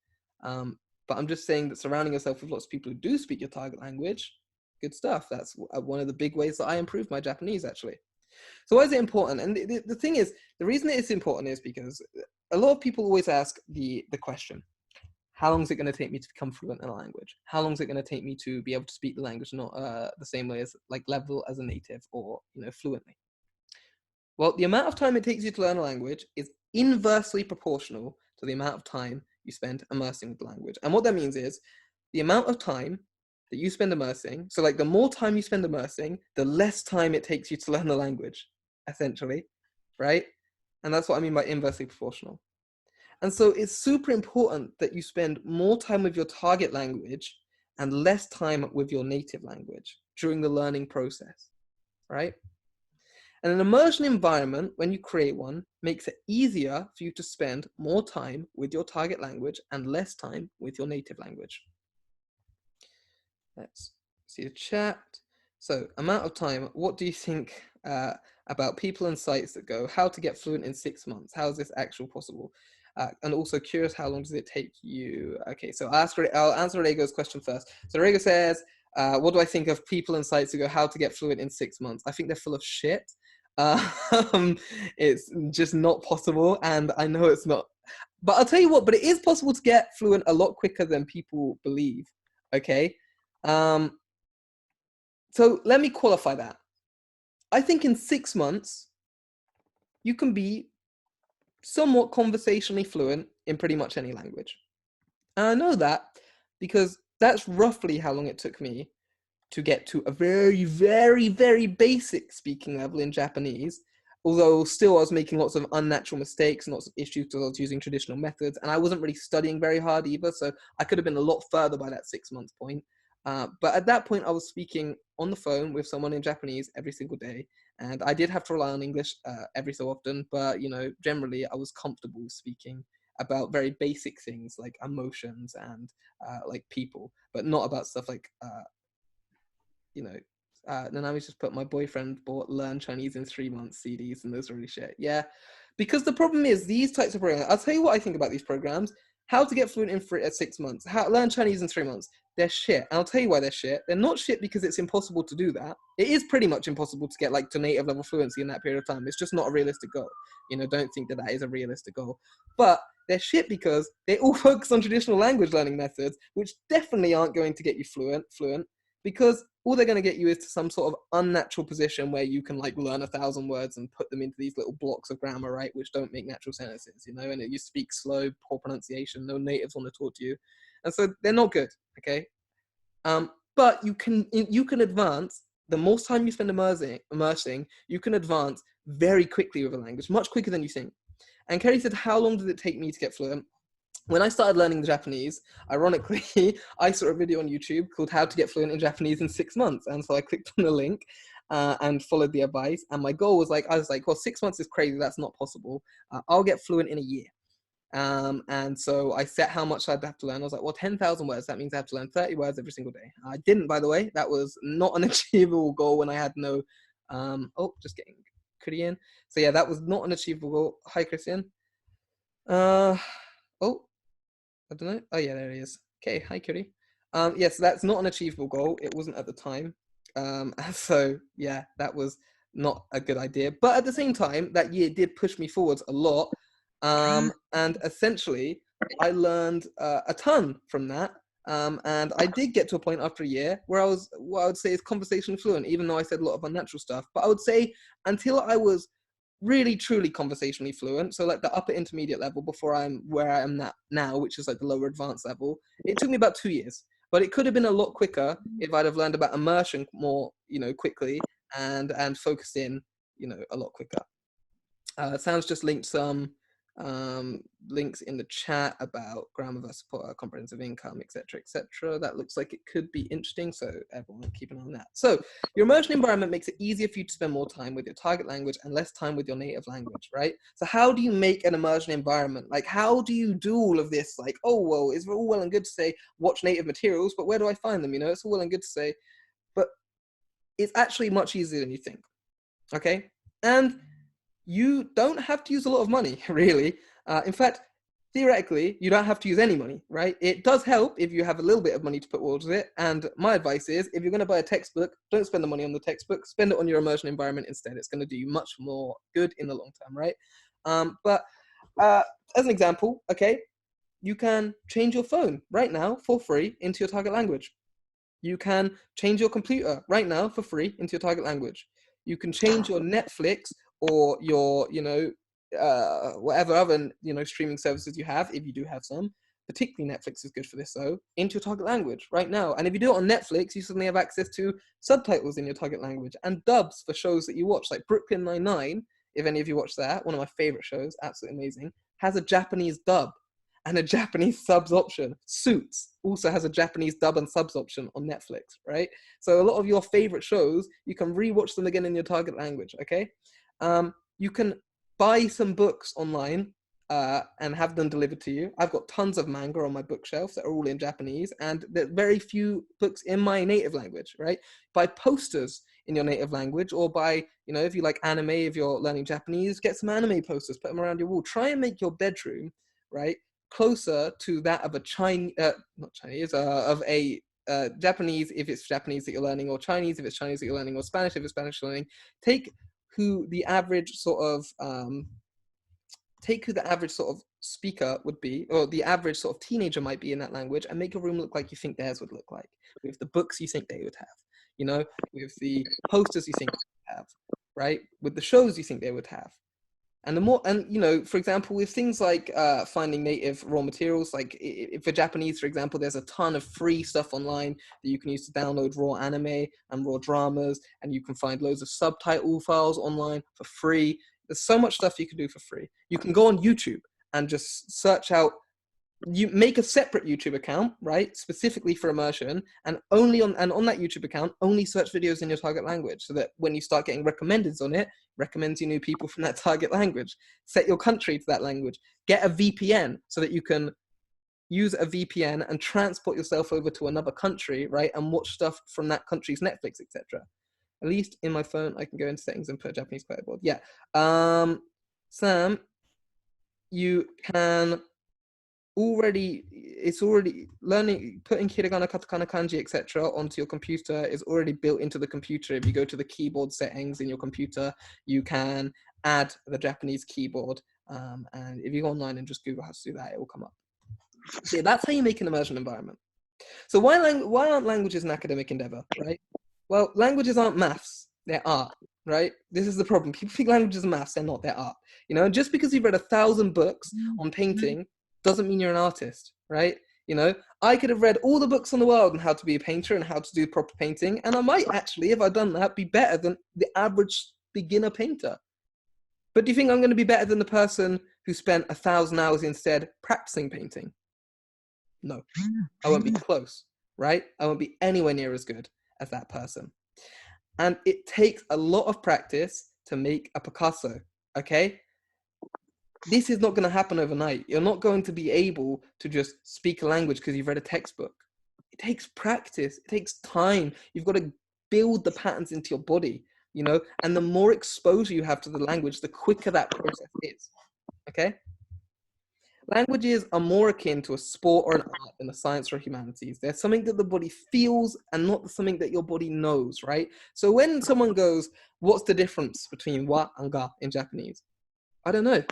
But I'm just saying that surrounding yourself with lots of people who do speak your target language, good stuff. That's one of the big ways that I improved my Japanese, actually. So why is it important? And the thing is, the reason it's important is because a lot of people always ask the question, how long is it going to take me to become fluent in a language? How long is it going to take me to be able to speak the language, not the same way as level as a native or fluently? Well, the amount of time it takes you to learn a language is inversely proportional to the amount of time you spend immersing with the language. And what that means is the amount of time that you spend immersing, so the more time you spend immersing, the less time it takes you to learn the language, essentially, right? And that's what I mean by inversely proportional. And so it's super important that you spend more time with your target language and less time with your native language during the learning process, right? And an immersion environment, when you create one, makes it easier for you to spend more time with your target language and less time with your native language. Let's see the chat. So, amount of time, what do you think about people and sites that go, how to get fluent in 6 months? How is this actually possible? And also curious, how long does it take you? Okay, so I'll answer Rego's question first. So Rego says, what do I think of people and sites that go, how to get fluent in 6 months? I think they're full of shit. It's just not possible, and I know it's not. But I'll tell you what, but it is possible to get fluent a lot quicker than people believe, okay? So let me qualify that. I think in 6 months, you can be somewhat conversationally fluent in pretty much any language. And I know that because that's roughly how long it took me to get to a very, very, very basic speaking level in Japanese. Although still I was making lots of unnatural mistakes and lots of issues because I was using traditional methods, and I wasn't really studying very hard either. So I could have been a lot further by that 6 month point. But at that point, I was speaking on the phone with someone in Japanese every single day. And I did have to rely on English every so often. But, generally, I was comfortable speaking about very basic things like emotions and like people, but not about stuff like, then I was just put my boyfriend bought Learn Chinese in 3 months CDs, and those are really shit. Yeah. Because the problem is these types of programs, I'll tell you what I think about these programs. How to get fluent in 6 months. Learn Chinese in 3 months. They're shit. And I'll tell you why they're shit. They're not shit because it's impossible to do that. It is pretty much impossible to get to native level fluency in that period of time. It's just not a realistic goal. Don't think that is a realistic goal. But they're shit because they all focus on traditional language learning methods, which definitely aren't going to get you fluent, because all they're going to get you is to some sort of unnatural position where you can learn 1,000 words and put them into these little blocks of grammar, right, which don't make natural sentences, and you speak slow, poor pronunciation, no natives want to talk to you, and so they're not good, okay? But you can advance. The more time you spend immersing, you can advance very quickly with a language, much quicker than you think. And Kerry said, how long did it take me to get fluent? When I started learning the Japanese, ironically, I saw a video on YouTube called How to Get Fluent in Japanese in 6 months. And so I clicked on the link and followed the advice. And my goal was well, 6 months is crazy. That's not possible. I'll get fluent in a year. And so I set how much I'd have to learn. I was like, well, 10,000 words. That means I have to learn 30 words every single day. I didn't, by the way. That was not an achievable goal when I had no, just getting Korean. So yeah, that was not an achievable goal. Hi, Christian. Oh, I don't know. Oh yeah, there he is. Okay, hi Kitty. Yes, that's not an achievable goal. It wasn't at the time. So yeah, that was not a good idea. But at the same time, that year did push me forwards a lot. And essentially, I learned a ton from that. And I did get to a point after a year where I was, what I would say is conversationally fluent, even though I said a lot of unnatural stuff. But I would say until I was really truly conversationally fluent, so like the upper intermediate level before I'm where I am now, which is like the lower advanced level, it took me about 2 years. But it could have been a lot quicker if I'd have learned about immersion more, quickly, and focused in, a lot quicker. Sam's just linked some links in the chat about grammar versus comprehensive income, etc., etc. That looks like it could be interesting, so everyone keep an eye on that. So your immersion environment makes it easier for you to spend more time with your target language and less time with your native language, right? So how do you make an immersion environment? Like, how do you do all of this? Like, oh, well, it's all well and good to say watch native materials, but where do I find them? It's all well and good to say, but it's actually much easier than you think, okay? And you don't have to use a lot of money, really. In fact, theoretically, you don't have to use any money, right? It does help if you have a little bit of money to put towards it. And my advice is, if you're going to buy a textbook, don't spend the money on the textbook. Spend it on your immersion environment instead. It's going to do you much more good in the long term, right? But as an example, okay, you can change your phone right now for free into your target language. You can change your computer right now for free into your target language. You can change your Netflix or your, whatever other, streaming services you have, if you do have some. Particularly Netflix is good for this, though, into your target language right now. And if you do it on Netflix, you suddenly have access to subtitles in your target language and dubs for shows that you watch, like Brooklyn Nine-Nine, if any of you watch that, one of my favorite shows, absolutely amazing, has a Japanese dub and a Japanese subs option. Suits also has a Japanese dub and subs option on Netflix, right? So a lot of your favorite shows, you can rewatch them again in your target language, okay? You can buy some books online and have them delivered to you. I've got tons of manga on my bookshelf that are all in Japanese, and there's very few books in my native language, right? Buy posters in your native language, or buy, if you like anime, if you're learning Japanese, get some anime posters, put them around your wall. Try and make your bedroom, right, closer to that of a Japanese if it's Japanese that you're learning, or Chinese if it's Chinese that you're learning, or Spanish if it's Spanish you're learning. Take who the average sort of speaker would be, or the average sort of teenager might be in that language, and make your room look like you think theirs would look like, with the books you think they would have, with the posters you think they would have, right? With the shows you think they would have. And the more, and for example, with things like finding native raw materials, like for Japanese, for example, there's a ton of free stuff online that you can use to download raw anime and raw dramas, and you can find loads of subtitle files online for free. There's so much stuff you can do for free. You can go on YouTube and just search out, you make a separate YouTube account, right, specifically for immersion, and on that YouTube account, only search videos in your target language, so that when you start getting recommendeds on it, recommends you new people from that target language. Set your country to that language. Get a VPN so that you can use a VPN and transport yourself over to another country, right, and watch stuff from that country's Netflix, etc. At least in my phone, I can go into settings and put a Japanese quoteboard. Yeah. Sam, you can it's already learning, putting hiragana, katakana, kanji, etc. onto your computer is already built into the computer. If you go to the keyboard settings in your computer, you can add the Japanese keyboard. And if you go online and just Google how to do that, it will come up. So yeah, that's how you make an immersion environment. So why aren't languages an academic endeavor, right? Well, languages aren't maths, they're art, right? This is the problem. People think languages are maths, they're not, they're art. Just because you've read 1,000 books on painting doesn't mean you're an artist, right? I could have read all the books in the world on how to be a painter and how to do proper painting, and I might actually, if I'd done that, be better than the average beginner painter. But do you think I'm going to be better than the person who spent 1,000 hours instead practicing painting? No, I won't be close, right? I won't be anywhere near as good as that person. And it takes a lot of practice to make a Picasso, okay? This is not going to happen overnight. You're not going to be able to just speak a language because you've read a textbook. It takes practice. It takes time. You've got to build the patterns into your body, and the more exposure you have to the language, the quicker that process is, okay? Languages are more akin to a sport or an art than a science or humanities. They're something that the body feels and not something that your body knows, right? So when someone goes, what's the difference between wa and ga in Japanese? I don't know.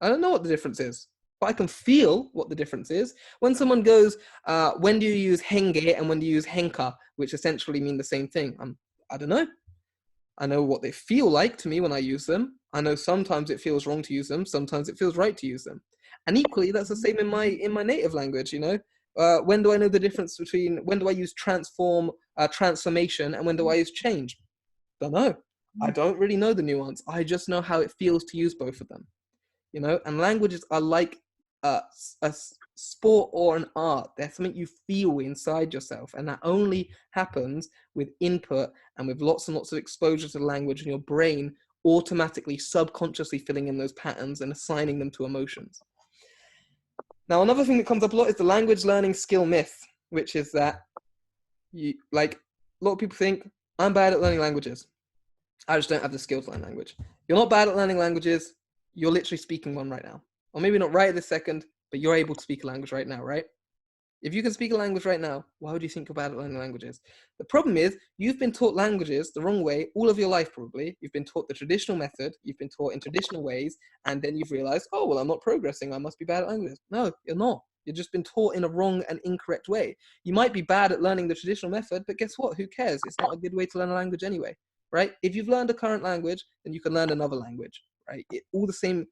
I don't know what the difference is, but I can feel what the difference is. When someone goes, when do you use henge and when do you use henka, which essentially mean the same thing? I don't know. I know what they feel like to me when I use them. I know sometimes it feels wrong to use them. Sometimes it feels right to use them. And equally, that's the same in my native language. You know, when do I know the difference between when do I use transformation, and when do I use change? Don't know. I don't really know the nuance. I just know how it feels to use both of them. You know, and languages are like a sport or an art. They're something you feel inside yourself, and that only happens with input and with lots and lots of exposure to the language, and your brain automatically, subconsciously filling in those patterns and assigning them to emotions. Now, another thing that comes up a lot is the language learning skill myth, which is that a lot of people think, I'm bad at learning languages. I just don't have the skills to learn language. You're not bad at learning languages. You're literally speaking one right now. Or maybe not right this second, but you're able to speak a language right now, right? If you can speak a language right now, why would you think you're bad at learning languages? The problem is you've been taught languages the wrong way all of your life, probably. You've been taught the traditional method. You've been taught in traditional ways. And then you've realized, oh, well, I'm not progressing. I must be bad at languages. No, you're not. You've just been taught in a wrong and incorrect way. You might be bad at learning the traditional method, but guess what? Who cares? It's not a good way to learn a language anyway, right? If you've learned a current language, then you can learn another language, right? All the same.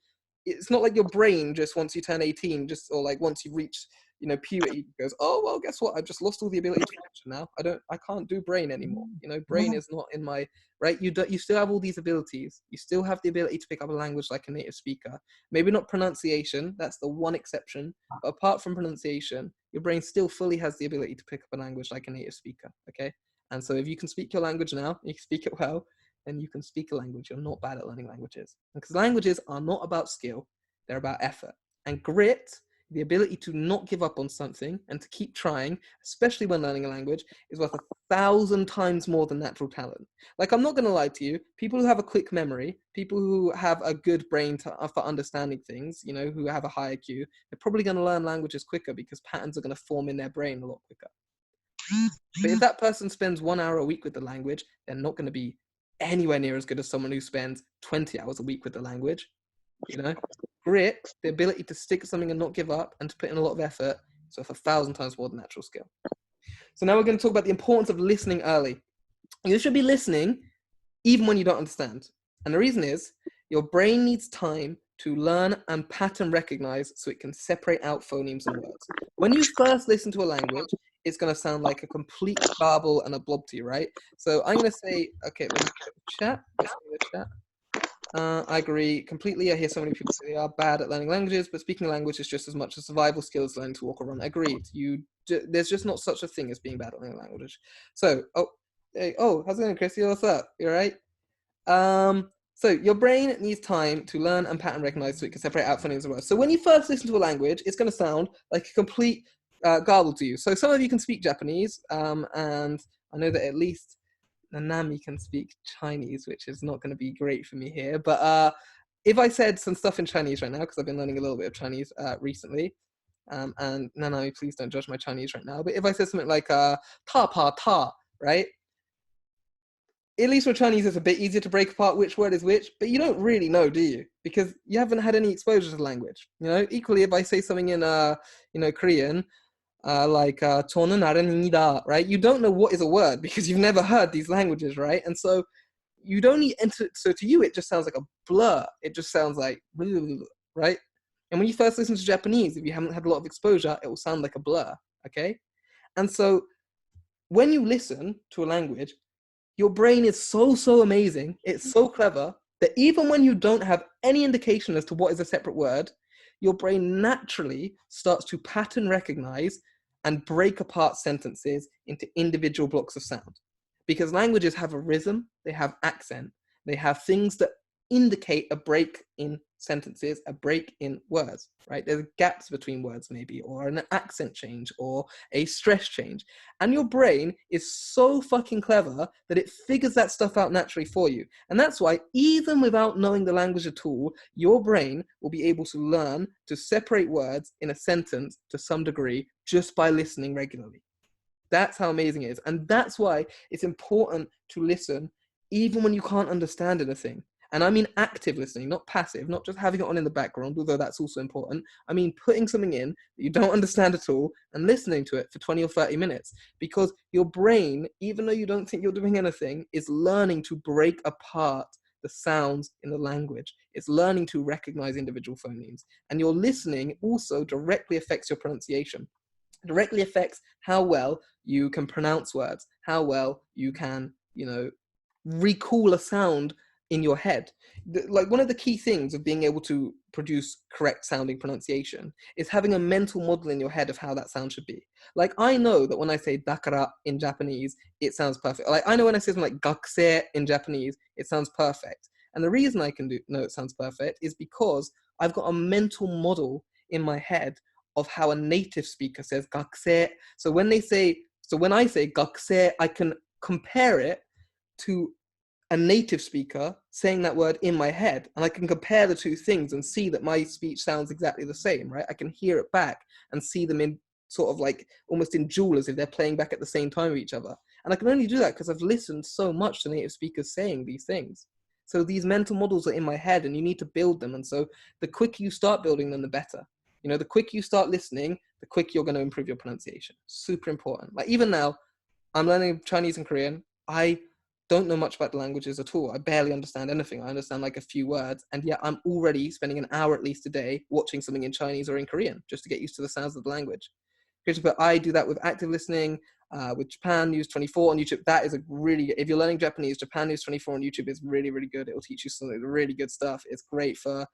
It's not like your brain just once you turn 18, or like once you reach, you know, puberty, goes, oh, well, guess what? I've just lost all the ability to function now. I can't do brain anymore. You know, brain is not in my, right? You still have all these abilities. You still have the ability to pick up a language like a native speaker. Maybe not pronunciation. That's the one exception. But apart from pronunciation, your brain still fully has the ability to pick up a language like a native speaker. Okay. And so if you can speak your language now, you can speak it well, then you can speak a language. You're not bad at learning languages. Because languages are not about skill. They're about effort. And grit, the ability to not give up on something and to keep trying, especially when learning a language, is worth 1,000 times more than natural talent. Like, I'm not going to lie to you, people who have a quick memory, people who have a good brain for understanding things, you know, who have a high IQ, they're probably going to learn languages quicker because patterns are going to form in their brain a lot quicker. But if that person spends 1 hour a week with the language, they're not going to be anywhere near as good as someone who spends 20 hours a week with the language. You know, grit, the ability to stick to something and not give up and to put in a lot of effort, is worth 1,000 times more than natural skill. So now we're going to talk about the importance of listening early. You should be listening even when you don't understand. And the reason is your brain needs time to learn and pattern recognize so it can separate out phonemes and words. When you first listen to a language, it's going to sound like a complete garble and a blob to you, right? So I'm going to say, okay, let me check the chat. Let's see the chat. I agree completely. I hear so many people say they are bad at learning languages, but speaking a language is just as much a survival skill as learning to walk or run. Agreed. There's just not such a thing as being bad at learning language. So, how's it going, Chrissy? What's up? You all right? So your brain needs time to learn and pattern recognize so it can separate out phonemes and words. So when you first listen to a language, it's going to sound like a complete garble to you. So some of you can speak Japanese, and I know that at least Nanami can speak Chinese, which is not going to be great for me here. But if I said some stuff in Chinese right now, because I've been learning a little bit of Chinese recently, and Nanami, please don't judge my Chinese right now. But if I said something like ta pa ta, right? At least with Chinese, it's a bit easier to break apart which word is which, but you don't really know, do you? Because you haven't had any exposure to the language. You know, equally, if I say something in, Korean, right? You don't know what is a word because you've never heard these languages, right? And so you don't need enter. So to you, it just sounds like a blur. It just sounds like, right? And when you first listen to Japanese, if you haven't had a lot of exposure, it will sound like a blur, okay? And so when you listen to a language, your brain is so amazing. It's so clever that even when you don't have any indication as to what is a separate word, your brain naturally starts to pattern recognize and break apart sentences into individual blocks of sound. Because languages have a rhythm, they have accent, they have things that indicate a break in sentences a break in words, right? There's gaps between words maybe, or an accent change, or a stress change. And your brain is so fucking clever that it figures that stuff out naturally for you. And that's why even without knowing the language at all, your brain will be able to learn to separate words in a sentence to some degree just by listening regularly. That's how amazing it is. And that's why it's important to listen even when you can't understand anything. And I mean active listening, not passive, not just having it on in the background, although that's also important. I mean putting something in that you don't understand at all and listening to it for 20 or 30 minutes, because your brain, even though you don't think you're doing anything, is learning to break apart the sounds in the language. It's learning to recognize individual phonemes. And your listening also directly affects your pronunciation. It directly affects how well you can pronounce words, how well you can, recall a sound in your head. Like one of the key things of being able to produce correct sounding pronunciation is having a mental model in your head of how that sound should be. Like I know that when I say dakara in Japanese, it sounds perfect. Like I know when I say something like gakusei in Japanese, it sounds perfect. And the reason I can know it sounds perfect is because I've got a mental model in my head of how a native speaker says gakusei. So when I say gakusei, I can compare it to a native speaker saying that word in my head, and I can compare the two things and see that my speech sounds exactly the same, right? I can hear it back and see them in sort of like almost in dual, as if they're playing back at the same time with each other. And I can only do that because I've listened so much to native speakers saying these things. So these mental models are in my head and you need to build them. And so the quicker you start building them, the better. The quicker you start listening, the quicker you're going to improve your pronunciation. Super important. Like even now, I'm learning Chinese and Korean. I don't know much about the languages at all. I barely understand anything. I understand like a few words, and yet I'm already spending an hour at least a day watching something in Chinese or in Korean just to get used to the sounds of the language. But I do that with active listening, with Japan News 24 on YouTube. That is if you're learning Japanese, Japan News 24 on YouTube is really, really good. It'll teach you some really good stuff. It's great for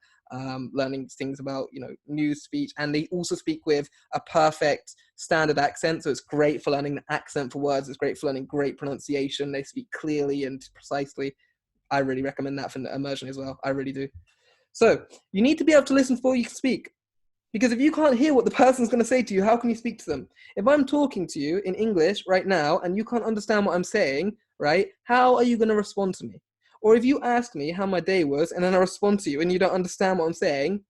learning things about, news speech. And they also speak with a perfect standard accent. So it's great for learning the accent for words. It's great for learning great pronunciation. They speak clearly and precisely. I really recommend that for Immersion as well. I really do. So you need to be able to listen before you can speak. Because if you can't hear what the person's going to say to you, how can you speak to them? If I'm talking to you in English right now and you can't understand what I'm saying, right, how are you going to respond to me? Or if you ask me how my day was and then I respond to you and you don't understand what I'm saying,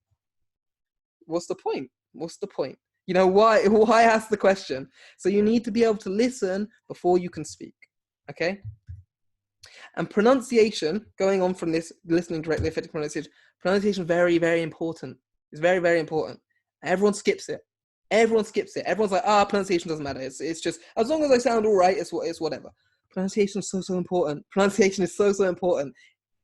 what's the point? What's the point? Why ask the question? So you need to be able to listen before you can speak, okay? And pronunciation, going on from this, listening directly affecting pronunciation, very, very important. It's very, very important. Everyone skips it. Everyone's like, pronunciation doesn't matter. It's just, as long as I sound all right, it's whatever. Pronunciation is so important. Pronunciation is so important.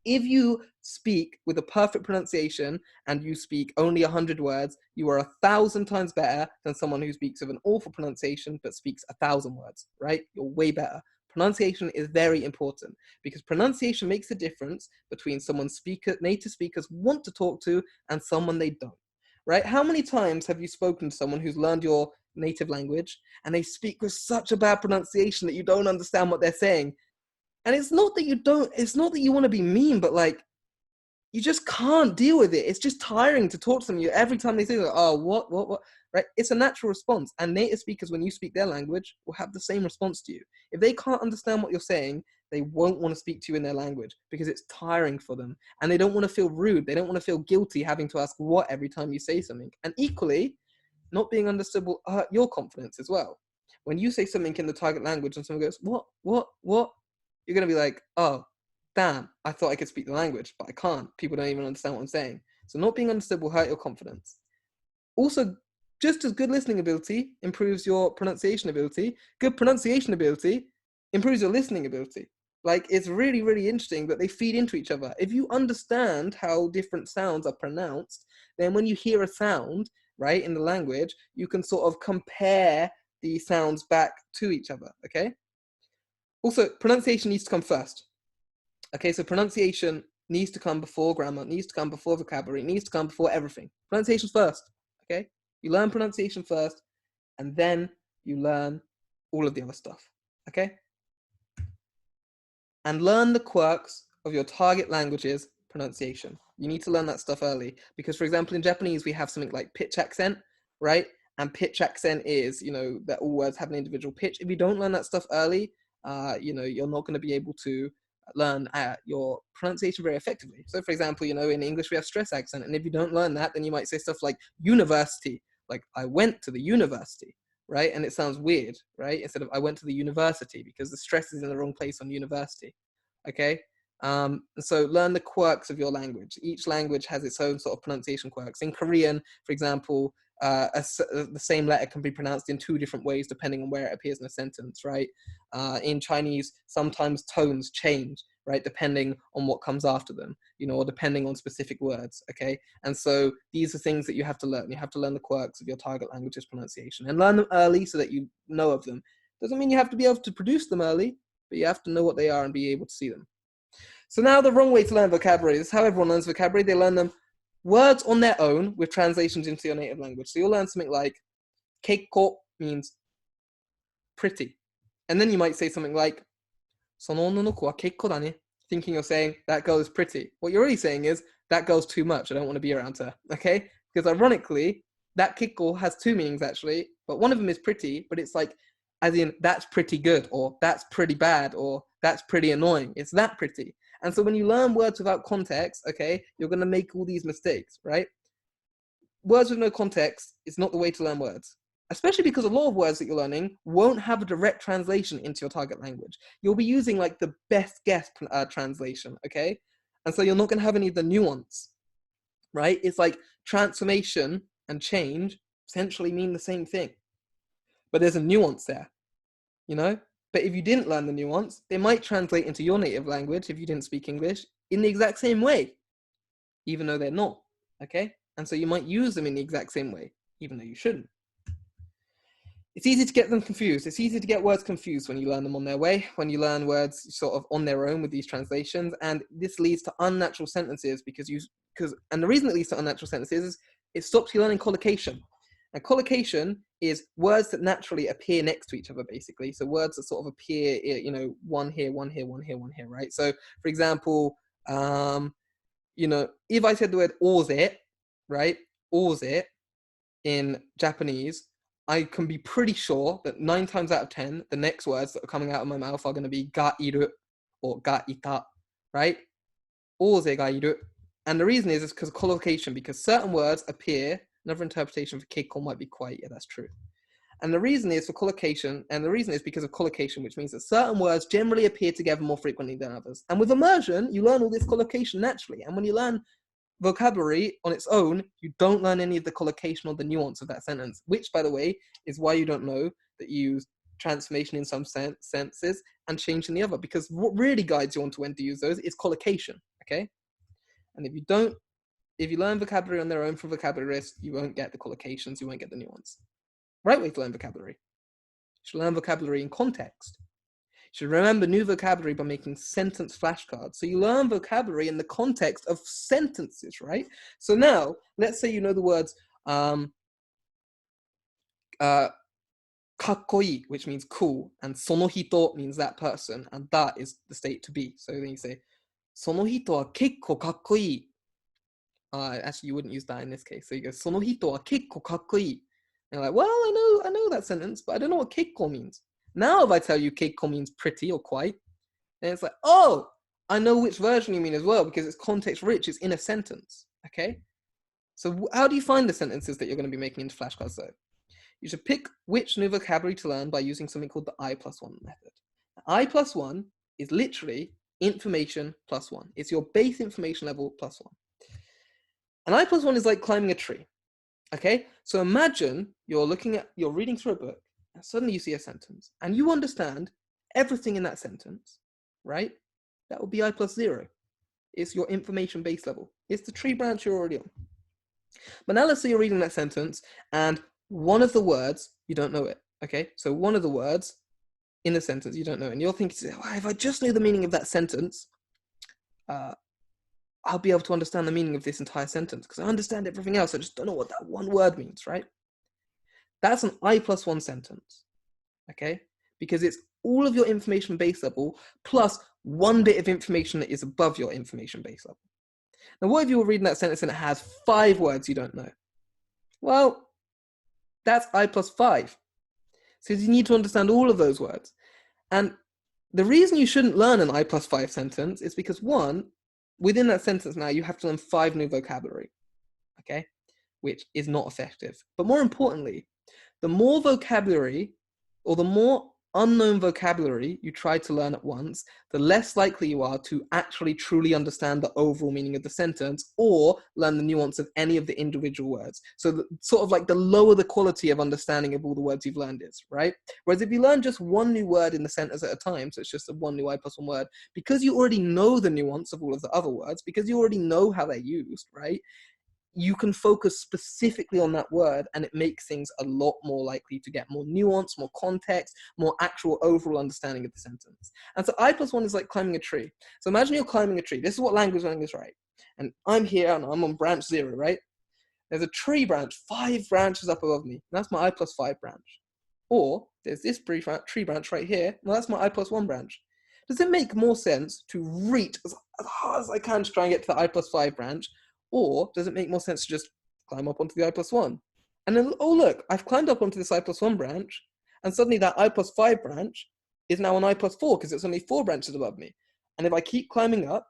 If you speak with a perfect pronunciation and you speak only 100 words, you are 1,000 times better than someone who speaks with an awful pronunciation but speaks 1,000 words, right? You're way better. Pronunciation is very important because pronunciation makes a difference between native speakers want to talk to and someone they don't. Right? How many times have you spoken to someone who's learned your native language and they speak with such a bad pronunciation that you don't understand what they're saying? And it's not that you want to be mean, but like, you just can't deal with it. It's just tiring to talk to them. Every time they say, what, right? It's a natural response. And native speakers, when you speak their language, will have the same response to you. If they can't understand what you're saying, they won't want to speak to you in their language because it's tiring for them. And they don't want to feel rude. They don't want to feel guilty having to ask what every time you say something. And equally, not being understood will hurt your confidence as well. When you say something in the target language and someone goes, what, you're going to be like, oh, damn, I thought I could speak the language, but I can't. People don't even understand what I'm saying. So not being understood will hurt your confidence. Also, just as good listening ability improves your pronunciation ability, good pronunciation ability improves your listening ability. Like, it's really, really interesting that they feed into each other. If you understand how different sounds are pronounced, then when you hear a sound, right, in the language, you can sort of compare the sounds back to each other, okay? Also, pronunciation needs to come first. Okay, so pronunciation needs to come before grammar, needs to come before vocabulary, needs to come before everything. Pronunciation's first, okay? You learn pronunciation first, and then you learn all of the other stuff, okay? And learn the quirks of your target language's pronunciation. You need to learn that stuff early because, for example, in Japanese, we have something like pitch accent, right? And pitch accent is, that all words have an individual pitch. If you don't learn that stuff early, you're not going to be able to learn your pronunciation very effectively. So, for example, in English, we have stress accent. And if you don't learn that, then you might say stuff like university, like I went to the university, right? And it sounds weird, right? Instead of I went to the university, because the stress is in the wrong place on university, okay? So learn the quirks of your language. Each language has its own sort of pronunciation quirks. In Korean, for example, the same letter can be pronounced in 2 different ways depending on where it appears in a sentence, right? In Chinese, sometimes tones change, right, depending on what comes after them, or depending on specific words, okay? And so these are things that you have to learn. You have to learn the quirks of your target language's pronunciation and learn them early so that you know of them. Doesn't mean you have to be able to produce them early, but you have to know what they are and be able to see them. So now the wrong way to learn vocabulary, this is how everyone learns vocabulary. They learn them words on their own with translations into your native language. So you'll learn something like keiko means pretty. And then you might say something like sono onna no ko wa keiko da ne, thinking you're saying that girl is pretty. What you're really saying is that girl's too much. I don't want to be around her, okay? Because ironically, that keiko has 2 meanings actually, but one of them is pretty, but it's like as in that's pretty good, or that's pretty bad, or that's pretty annoying. It's that pretty. And so when you learn words without context, okay, you're going to make all these mistakes, right? Words with no context is not the way to learn words, especially because a lot of words that you're learning won't have a direct translation into your target language. You'll be using like the best guess translation, okay? And so you're not going to have any of the nuance, right? It's like transformation and change essentially mean the same thing, but there's a nuance there, But if you didn't learn the nuance, they might translate into your native language, if you didn't speak English, in the exact same way, even though they're not, okay? And so you might use them in the exact same way, even though you shouldn't. It's easy to get them confused. It's easy to get words confused when you learn them on their way, when you learn words sort of on their own with these translations. And this leads to unnatural sentences and the reason it leads to unnatural sentences is it stops you learning collocation. And collocation is words that naturally appear next to each other, basically. So words that sort of appear, one here, one here, one here, one here, right? So, for example, if I said the word oze, right, oze in Japanese, I can be pretty sure that 9 times out of 10, the next words that are coming out of my mouth are going to be ga iru or ga ita, right? Oze ga iru. And the reason is because of collocation, because certain words appear. Another interpretation for keiko might be quite, yeah, that's true. And the reason is for collocation, and the reason is because of collocation, which means that certain words generally appear together more frequently than others. And with immersion, you learn all this collocation naturally. And when you learn vocabulary on its own, you don't learn any of the collocation or the nuance of that sentence, which, by the way, is why you don't know that you use transformation in some senses and change in the other, because what really guides you on to when to use those is collocation, okay? And if you learn vocabulary on their own from vocabularists, you won't get the collocations, you won't get the nuance. Right way to learn vocabulary. You should learn vocabulary in context. You should remember new vocabulary by making sentence flashcards. So you learn vocabulary in the context of sentences, right? So now, let's say you know the words kakkoi, which means cool, and sonohito means that person, and that is the state to be. So then you say, sonohito wa kekko kakkoi. Actually, you wouldn't use that in this case. So you go, sonohito wa kekko kakkoi. And you're like, well, I know that sentence, but I don't know what kekko means. Now, if I tell you kekko means pretty or quite, then it's like, oh, I know which version you mean as well, because it's context rich, it's in a sentence, okay? So how do you find the sentences that you're going to be making into flashcards though? You should pick which new vocabulary to learn by using something called the I+1 method. I+1 is literally information plus 1. It's your base information level plus 1. And I+1 is like climbing a tree, okay? So imagine you're reading through a book, and suddenly you see a sentence, and you understand everything in that sentence, right? That would be I+0. It's your information base level. It's the tree branch you're already on. But now let's say you're reading that sentence, and one of the words, you don't know it, okay? So one of the words in the sentence, you don't know, and you're thinking, well, if I just knew the meaning of that sentence, I'll be able to understand the meaning of this entire sentence because I understand everything else. I just don't know what that one word means, right? That's an I+1 sentence, okay? Because it's all of your information base level plus one bit of information that is above your information base level. Now, what if you were reading that sentence and it has 5 words you don't know? Well, that's I plus 5. So you need to understand all of those words. And the reason you shouldn't learn an I plus 5 sentence is because, one, within that sentence now, you have to learn 5 new vocabulary, okay, which is not effective. But more importantly, the more vocabulary or the more unknown vocabulary you try to learn at once, the less likely you are to actually truly understand the overall meaning of the sentence or learn the nuance of any of the individual words. So sort of like the lower the quality of understanding of all the words you've learned is, right? Whereas if you learn just one new word in the sentence at a time, so it's just a one new I plus one word, because you already know the nuance of all of the other words, because you already know how they're used, right? You can focus specifically on that word, and it makes things a lot more likely to get more nuance, more context, more actual overall understanding of the sentence. And so I plus one is like climbing a tree. So imagine you're climbing a tree. This is what language learning is, right? And I'm here and I'm on branch 0, right? There's a tree branch 5 branches up above me. And that's my I plus 5 branch. Or there's this tree branch right here. Well, that's my I plus 1 branch. Does it make more sense to reach as hard as I can to try and get to the I plus 5 branch? Or does it make more sense to just climb up onto the I plus 1? And then, oh look, I've climbed up onto this I plus 1 branch, and suddenly that I plus 5 branch is now an I plus 4 because it's only 4 branches above me. And if I keep climbing up,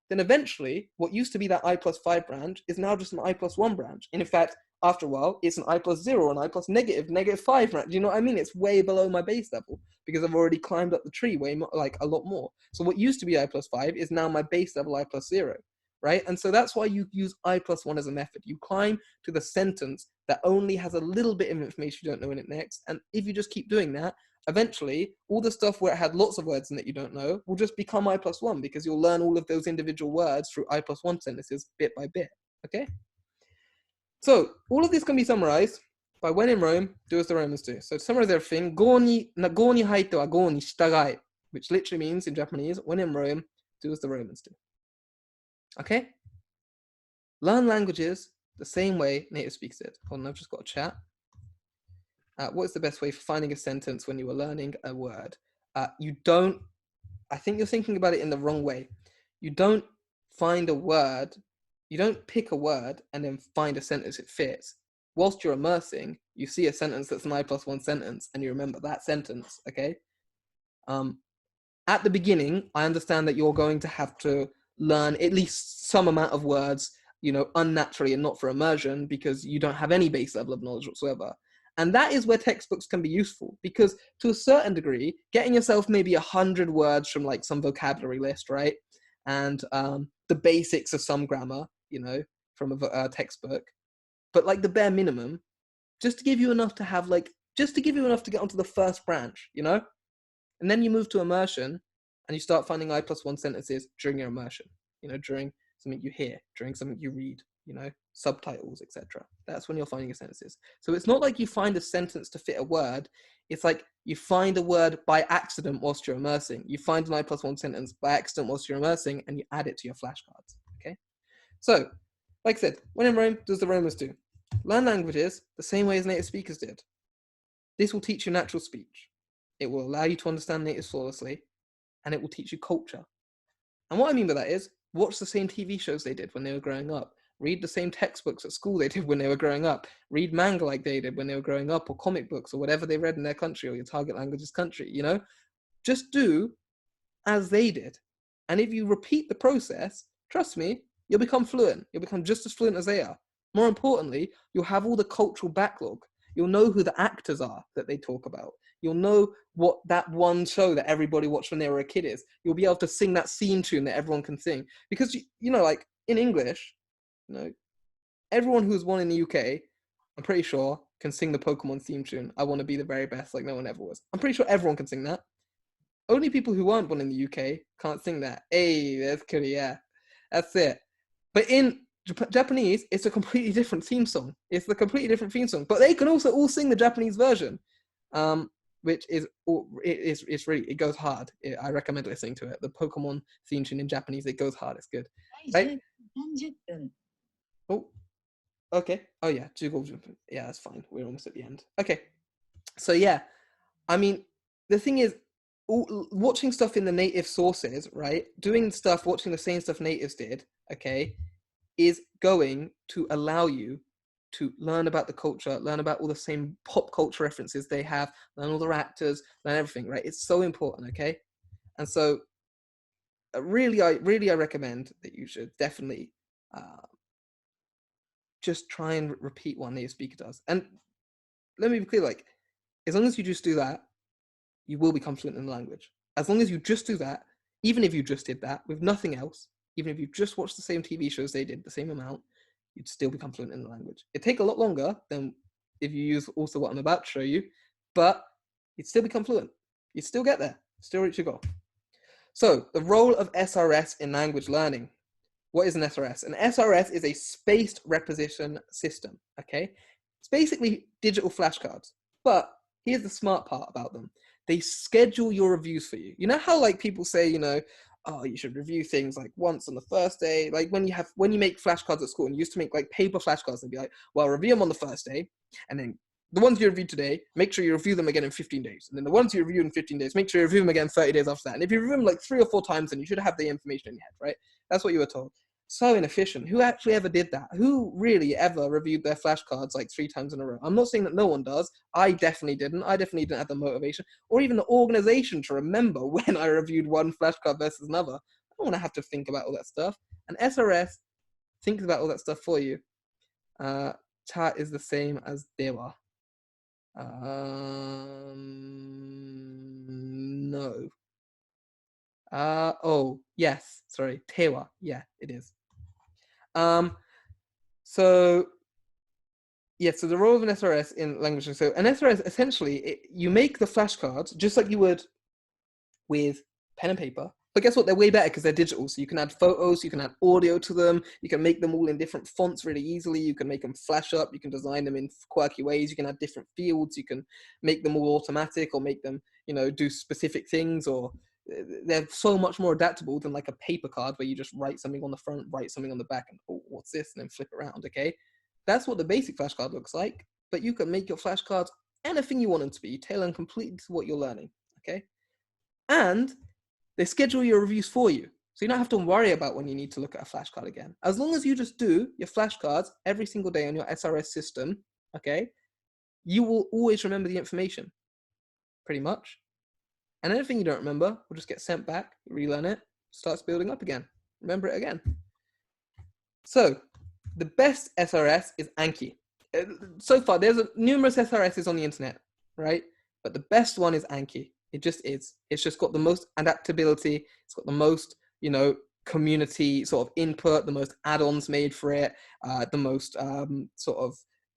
then eventually what used to be that I plus 5 branch is now just an I plus 1 branch. And in fact, after a while, it's an I plus 0, an I plus negative 5 branch. Do you know what I mean? It's way below my base level because I've already climbed up the tree way more, like a lot more. So what used to be I plus 5 is now my base level I plus 0. Right? And so that's why you use I plus 1 as a method. You climb to the sentence that only has a little bit of information you don't know in it next. And if you just keep doing that, eventually all the stuff where it had lots of words in that you don't know will just become I plus 1 because you'll learn all of those individual words through I plus 1 sentences bit by bit. Okay? So all of this can be summarized by when in Rome, do as the Romans do. So to summarize everything, go ni haite wa go ni shitagai, which literally means in Japanese, when in Rome, do as the Romans do. Okay? Learn languages the same way native speakers did. Hold on, I've just got a chat. What is the best way for finding a sentence when you are learning a word? I think you're thinking about it in the wrong way. You don't find a word, you don't pick a word and then find a sentence it fits. Whilst you're immersing, you see a sentence that's an I plus 1 sentence and you remember that sentence, okay? At the beginning, I understand that you're going to have to learn at least some amount of words, you know, unnaturally and not for immersion because you don't have any base level of knowledge whatsoever. And that is where textbooks can be useful because to a certain degree, getting yourself maybe 100 words from like some vocabulary list, right? And the basics of some grammar, you know, from a textbook, but like the bare minimum, just to give you enough to have like, just to give you enough to get onto the first branch, you know? And then you move to immersion and you start finding I plus 1 sentences during your immersion, you know, during something you hear, during something you read, you know, subtitles, etc. That's when you're finding your sentences. So it's not like you find a sentence to fit a word. It's like you find a word by accident whilst you're immersing. You find an I plus 1 sentence by accident whilst you're immersing and you add it to your flashcards, okay? So, like I said, when in Rome, do as the Romans do. Learn languages the same way as native speakers did. This will teach you natural speech. It will allow you to understand natives flawlessly, and it will teach you culture. And what I mean by that is, watch the same TV shows they did when they were growing up. Read the same textbooks at school they did when they were growing up. Read manga like they did when they were growing up, or comic books, or whatever they read in their country, or your target language's country, you know? Just do as they did. And if you repeat the process, trust me, you'll become fluent. You'll become just as fluent as they are. More importantly, you'll have all the cultural backlog. You'll know who the actors are that they talk about. You'll know what that one show that everybody watched when they were a kid is. You'll be able to sing that theme tune that everyone can sing. Because, you know, like in English, you know, everyone who's born in the UK, I'm pretty sure, can sing the Pokemon theme tune. I want to be the very best like no one ever was. I'm pretty sure everyone can sing that. Only people who weren't born in the UK can't sing that. Hey, that's good, yeah. That's it. But in Japanese, it's a completely different theme song. It's a completely different theme song. But they can also all sing the Japanese version, which is it's really, it goes hard. I recommend listening to it. The Pokemon theme tune in Japanese, it goes hard. It's good. Right? Oh, okay. Oh yeah, yeah, that's fine. We're almost at the end. Okay. So yeah, I mean, the thing is, watching stuff in the native sources, right? Doing stuff, watching the same stuff natives did, okay, is going to allow you to learn about the culture, learn about all the same pop culture references they have, learn all their actors, learn everything, right? It's so important, okay? And so really, I recommend that you should definitely just try and repeat what a native speaker does. And let me be clear, like, as long as you just do that, you will become fluent in the language. As long as you just do that, even if you just did that with nothing else, even if you just watched the same TV shows they did, the same amount, you'd still become fluent in the language. It'd take a lot longer than if you use also what I'm about to show you, but you'd still become fluent. You'd still get there, still reach your goal. So the role of SRS in language learning. What is an SRS? An SRS is a spaced repetition system, okay? It's basically digital flashcards, but here's the smart part about them. They schedule your reviews for you. You know how like people say, you know, oh, you should review things like once on the first day. Like when you make flashcards at school, and you used to make like paper flashcards and be like, well, review them on the first day, and then the ones you reviewed today, make sure you review them again in 15 days. And then the ones you review in 15 days, make sure you review them again 30 days after that. And if you review them like 3 or 4 times, then you should have the information in your head, right? That's what you were told. So inefficient. Who actually ever did that? Who really ever reviewed their flashcards like 3 times in a row? I'm not saying that no one does. I definitely didn't. I definitely didn't have the motivation or even the organization to remember when I reviewed one flashcard versus another. I don't want to have to think about all that stuff. And SRS thinks about all that stuff for you. Chat is the same as dewa. No. Oh, yes. Sorry. Tewa. Yeah, it is. So the role of an SRS in language. So an SRS, essentially, you make the flashcards just like you would with pen and paper. But guess what? They're way better because they're digital. So you can add photos, you can add audio to them. You can make them all in different fonts really easily. You can make them flash up. You can design them in quirky ways. You can add different fields. You can make them all automatic or make them, you know, do specific things. Or they're so much more adaptable than like a paper card where you just write something on the front, write something on the back, and oh, what's this? And then flip it around, okay? That's what the basic flashcard looks like. But you can make your flashcards anything you want them to be, tailor them completely to what you're learning, okay? And they schedule your reviews for you. So you don't have to worry about when you need to look at a flashcard again. As long as you just do your flashcards every single day on your SRS system, okay, you will always remember the information, pretty much. And anything you don't remember will just get sent back, relearn it, starts building up again. Remember it again. So the best SRS is Anki. So far, there's numerous SRSs on the internet, right? But the best one is Anki. It just is. It's just got the most adaptability. It's got the most, you know, community sort of input, the most add-ons made for it, the most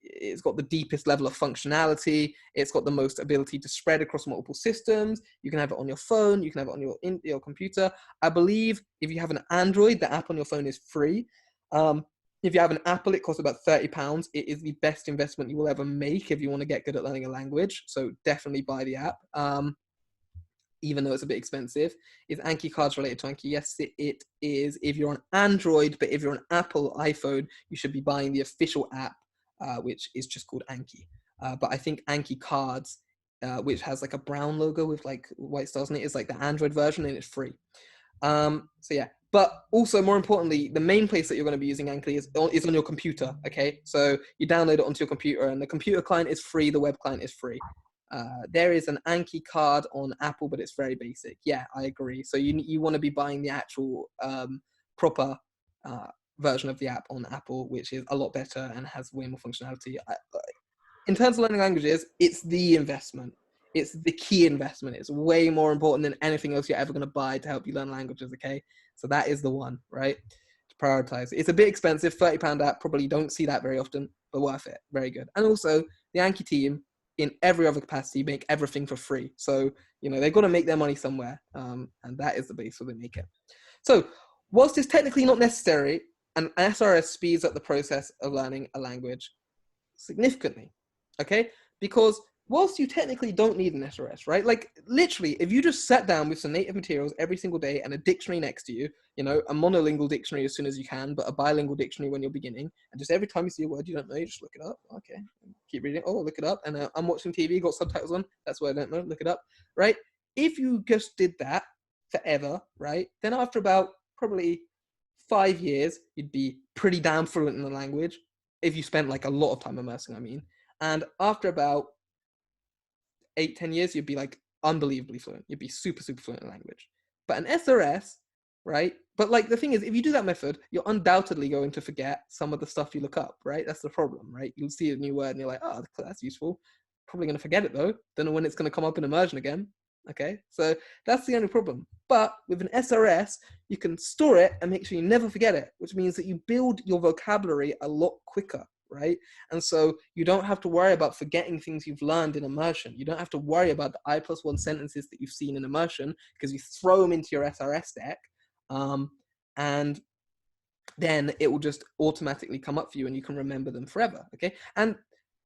it's got the deepest level of functionality. It's got the most ability to spread across multiple systems. You can have it on your phone. You can have it on your computer. I believe if you have an Android, the app on your phone is free. If you have an Apple, it costs about £30. It is the best investment you will ever make if you want to get good at learning a language. So definitely buy the app. Even though it's a bit expensive. Is Anki cards related to Anki? Yes, it is. If you're on Android, but if you're on Apple iPhone, you should be buying the official app, which is just called Anki. But I think Anki cards, which has like a brown logo with like white stars on it, is like the Android version and it's free. So yeah, but also more importantly, the main place that you're going to be using Anki is on your computer, okay? So you download it onto your computer and the computer client is free, the web client is free. There is an Anki card on Apple, but it's very basic. Yeah, I agree. So you want to be buying the actual proper version of the app on Apple, which is a lot better and has way more functionality. In terms of learning languages, it's the investment. It's the key investment. It's way more important than anything else you're ever going to buy to help you learn languages, okay? So that is the one, right? To prioritize. It's a bit expensive, £30 app. Probably don't see that very often, but worth it. Very good. And also, the Anki team, in every other capacity, make everything for free. So, you know, they've got to make their money somewhere. And that is the base where they make it. So whilst it's technically not necessary, an SRS speeds up the process of learning a language significantly, okay? Because whilst you technically don't need an SRS, right? Like literally, if you just sat down with some native materials every single day and a dictionary next to you, you know, a monolingual dictionary as soon as you can, but a bilingual dictionary when you're beginning, and just every time you see a word you don't know, you just look it up. Okay, keep reading. Oh, look it up. And I'm watching TV, got subtitles on. That's what I don't know. Look it up, right? If you just did that forever, right? Then after about probably 5 years, you'd be pretty damn fluent in the language if you spent like a lot of time immersing, I mean. And after about 8-10 years, you'd be like unbelievably fluent. You'd be super, super fluent in language. But an SRS, right? But like the thing is, if you do that method, you're undoubtedly going to forget some of the stuff you look up, right? That's the problem, right? You'll see a new word and you're like, oh, that's useful. Probably going to forget it though. Don't know when it's going to come up in immersion again. Okay, so that's the only problem. But with an SRS, you can store it and make sure you never forget it, which means that you build your vocabulary a lot quicker, right? And so you don't have to worry about forgetting things you've learned in immersion. You don't have to worry about the I+1 sentences that you've seen in immersion because you throw them into your SRS deck, and then it will just automatically come up for you and you can remember them forever, okay? And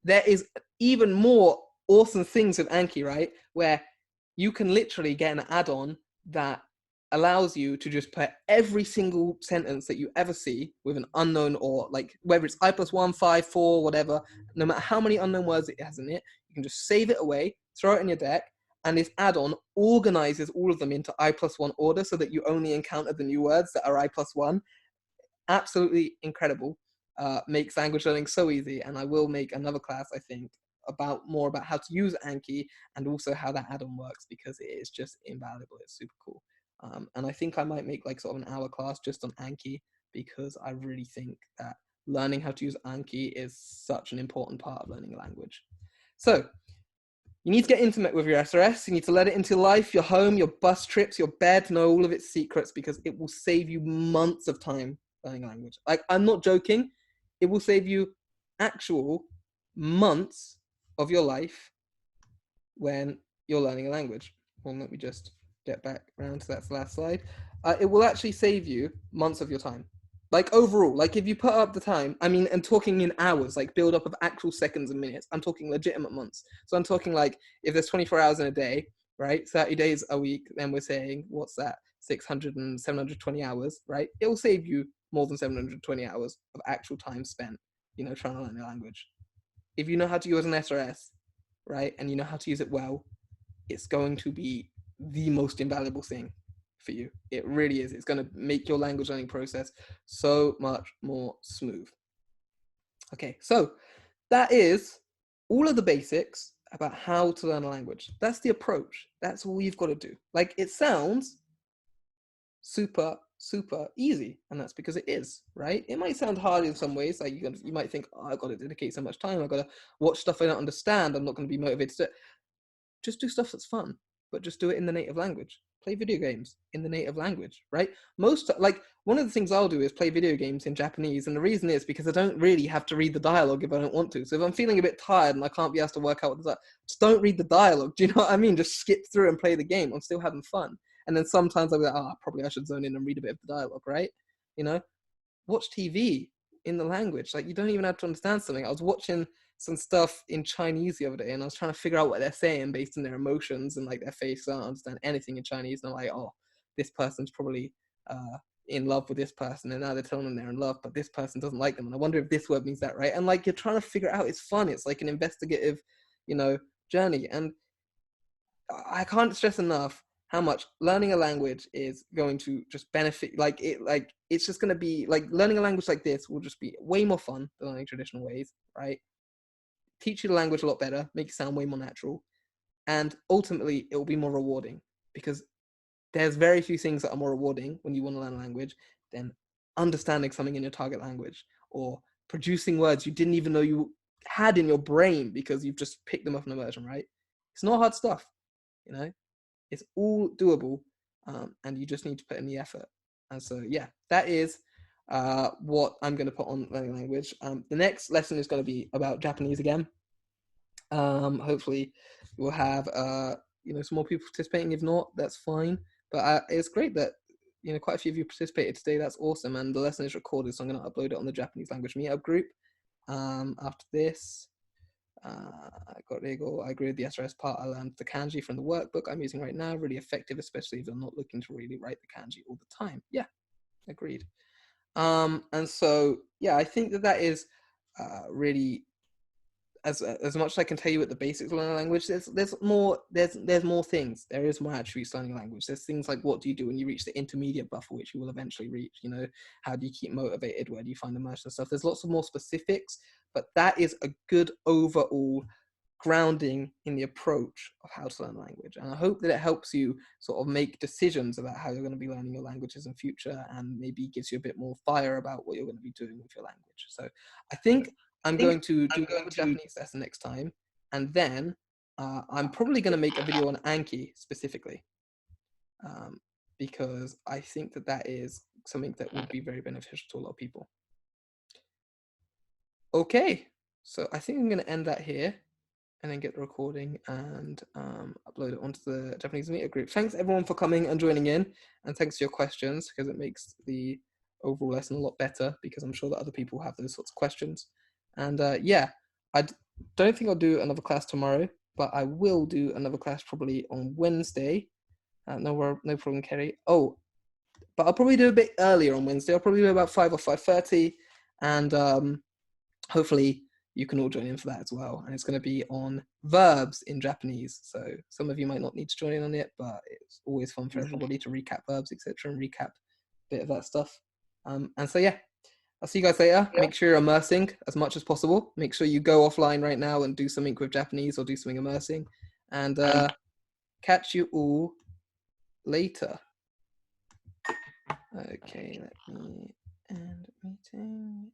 there is even more awesome things with Anki, right? Where you can literally get an add-on that allows you to just put every single sentence that you ever see with an unknown, or like whether it's I+1, 5, 4, whatever, no matter how many unknown words it has in it, you can just save it away, throw it in your deck, and this add-on organizes all of them into I+1 order so that you only encounter the new words that are I+1. Absolutely incredible. Makes language learning so easy. And I will make another class, I think, more about how to use Anki and also how that add-on works, because it is just invaluable. It's super cool. And I think I might make like sort of an hour class just on Anki, because I really think that learning how to use Anki is such an important part of learning a language. So you need to get intimate with your SRS. You need to let it into life, your home, your bus trips, your bed, know all of its secrets, because it will save you months of time learning a language. Like, I'm not joking. It will save you actual months of your life when you're learning a language. Well, let me just get back around to that last slide. It will actually save you months of your time. Like overall, like if you put up the time, I mean, and talking in hours, like build up of actual seconds and minutes, I'm talking legitimate months. So I'm talking like if there's 24 hours in a day, right? 30 days a week, then we're saying, what's that? 600 and 720 hours, right? It will save you more than 720 hours of actual time spent, you know, trying to learn a language. If you know how to use an SRS, right, and you know how to use it well, it's going to be the most invaluable thing for you. It really is. It's going to make your language learning process so much more smooth. Okay, so that is all of the basics about how to learn a language. That's the approach. That's all you've got to do. Like, it sounds super, super easy, and that's because it is, right? It might sound hard in some ways. Like you might think, oh, I've got to dedicate so much time. I've got to watch stuff I don't understand. I'm not going to be motivated to just do stuff that's fun, but just do it in the native language. Play video games in the native language, right? One of the things I'll do is play video games in Japanese. And the reason is because I don't really have to read the dialogue if I don't want to. So if I'm feeling a bit tired and I can't be asked to work out what just don't read the dialogue. Do you know what I mean? Just skip through and play the game. I'm still having fun. And then sometimes I'll be like, probably I should zone in and read a bit of the dialogue, right? You know, watch TV in the language. Like, you don't even have to understand something. I was watching some stuff in Chinese the other day, and I was trying to figure out what they're saying based on their emotions and like their face. I don't understand anything in Chinese, and I'm like, oh, this person's probably in love with this person, and now they're telling them they're in love, but this person doesn't like them, and I wonder if this word means that, right? And like, you're trying to figure it out. It's fun. It's like an investigative, you know, journey. And I can't stress enough how much learning a language is going to just benefit. It's just going to be like, learning a language like this will just be way more fun than learning traditional ways, right? Teach you the language a lot better, make it sound way more natural, and ultimately it will be more rewarding, because there's very few things that are more rewarding when you want to learn a language than understanding something in your target language, or producing words you didn't even know you had in your brain because you've just picked them up in immersion, right? It's not hard stuff, you know, it's all doable, and you just need to put in the effort. And so, yeah, that is what I'm going to put on learning language. The next lesson is going to be about Japanese again. Hopefully we'll have some more people participating. If not, that's fine. But it's great that quite a few of you participated today. That's awesome. And the lesson is recorded, so I'm going to upload it on the Japanese Language Meetup group. After this, I agree with the SRS part. I learned the kanji from the workbook I'm using right now. Really effective, especially if you're not looking to really write the kanji all the time. Yeah, agreed. And so, yeah, I think that is really as much as I can tell you at the basics of learning a language, there's more things. There is more attributes to learning a language. There's things like, what do you do when you reach the intermediate buffer, which you will eventually reach? You know, how do you keep motivated? Where do you find immersion and stuff? There's lots of more specifics, but that is a good overall grounding in the approach of how to learn language. And I hope that it helps you sort of make decisions about how you're going to be learning your languages in future, and maybe gives you a bit more fire about what you're going to be doing with your language. So I think I'm going to do another Japanese lesson next time, and then I'm probably going to make a video on Anki specifically, because I think that that is something that would be very beneficial to a lot of people. Okay, so I think I'm going to end that here, and then get the recording and upload it onto the Japanese Meetup group. Thanks everyone for coming and joining in, and thanks for your questions, because it makes the overall lesson a lot better, because I'm sure that other people have those sorts of questions. And yeah, I don't think I'll do another class tomorrow, but I will do another class probably on Wednesday. No problem, Kerry. Oh, but I'll probably do a bit earlier on Wednesday. I'll probably do about 5 or 5:30, and hopefully you can all join in for that as well. And it's going to be on verbs in Japanese. So some of you might not need to join in on it, but it's always fun for everybody to recap verbs, etc., and recap a bit of that stuff. And so yeah, I'll see you guys later. Make sure you're immersing as much as possible. Make sure you go offline right now and do something with Japanese, or do something immersing. And catch you all later. Okay, let me end meeting.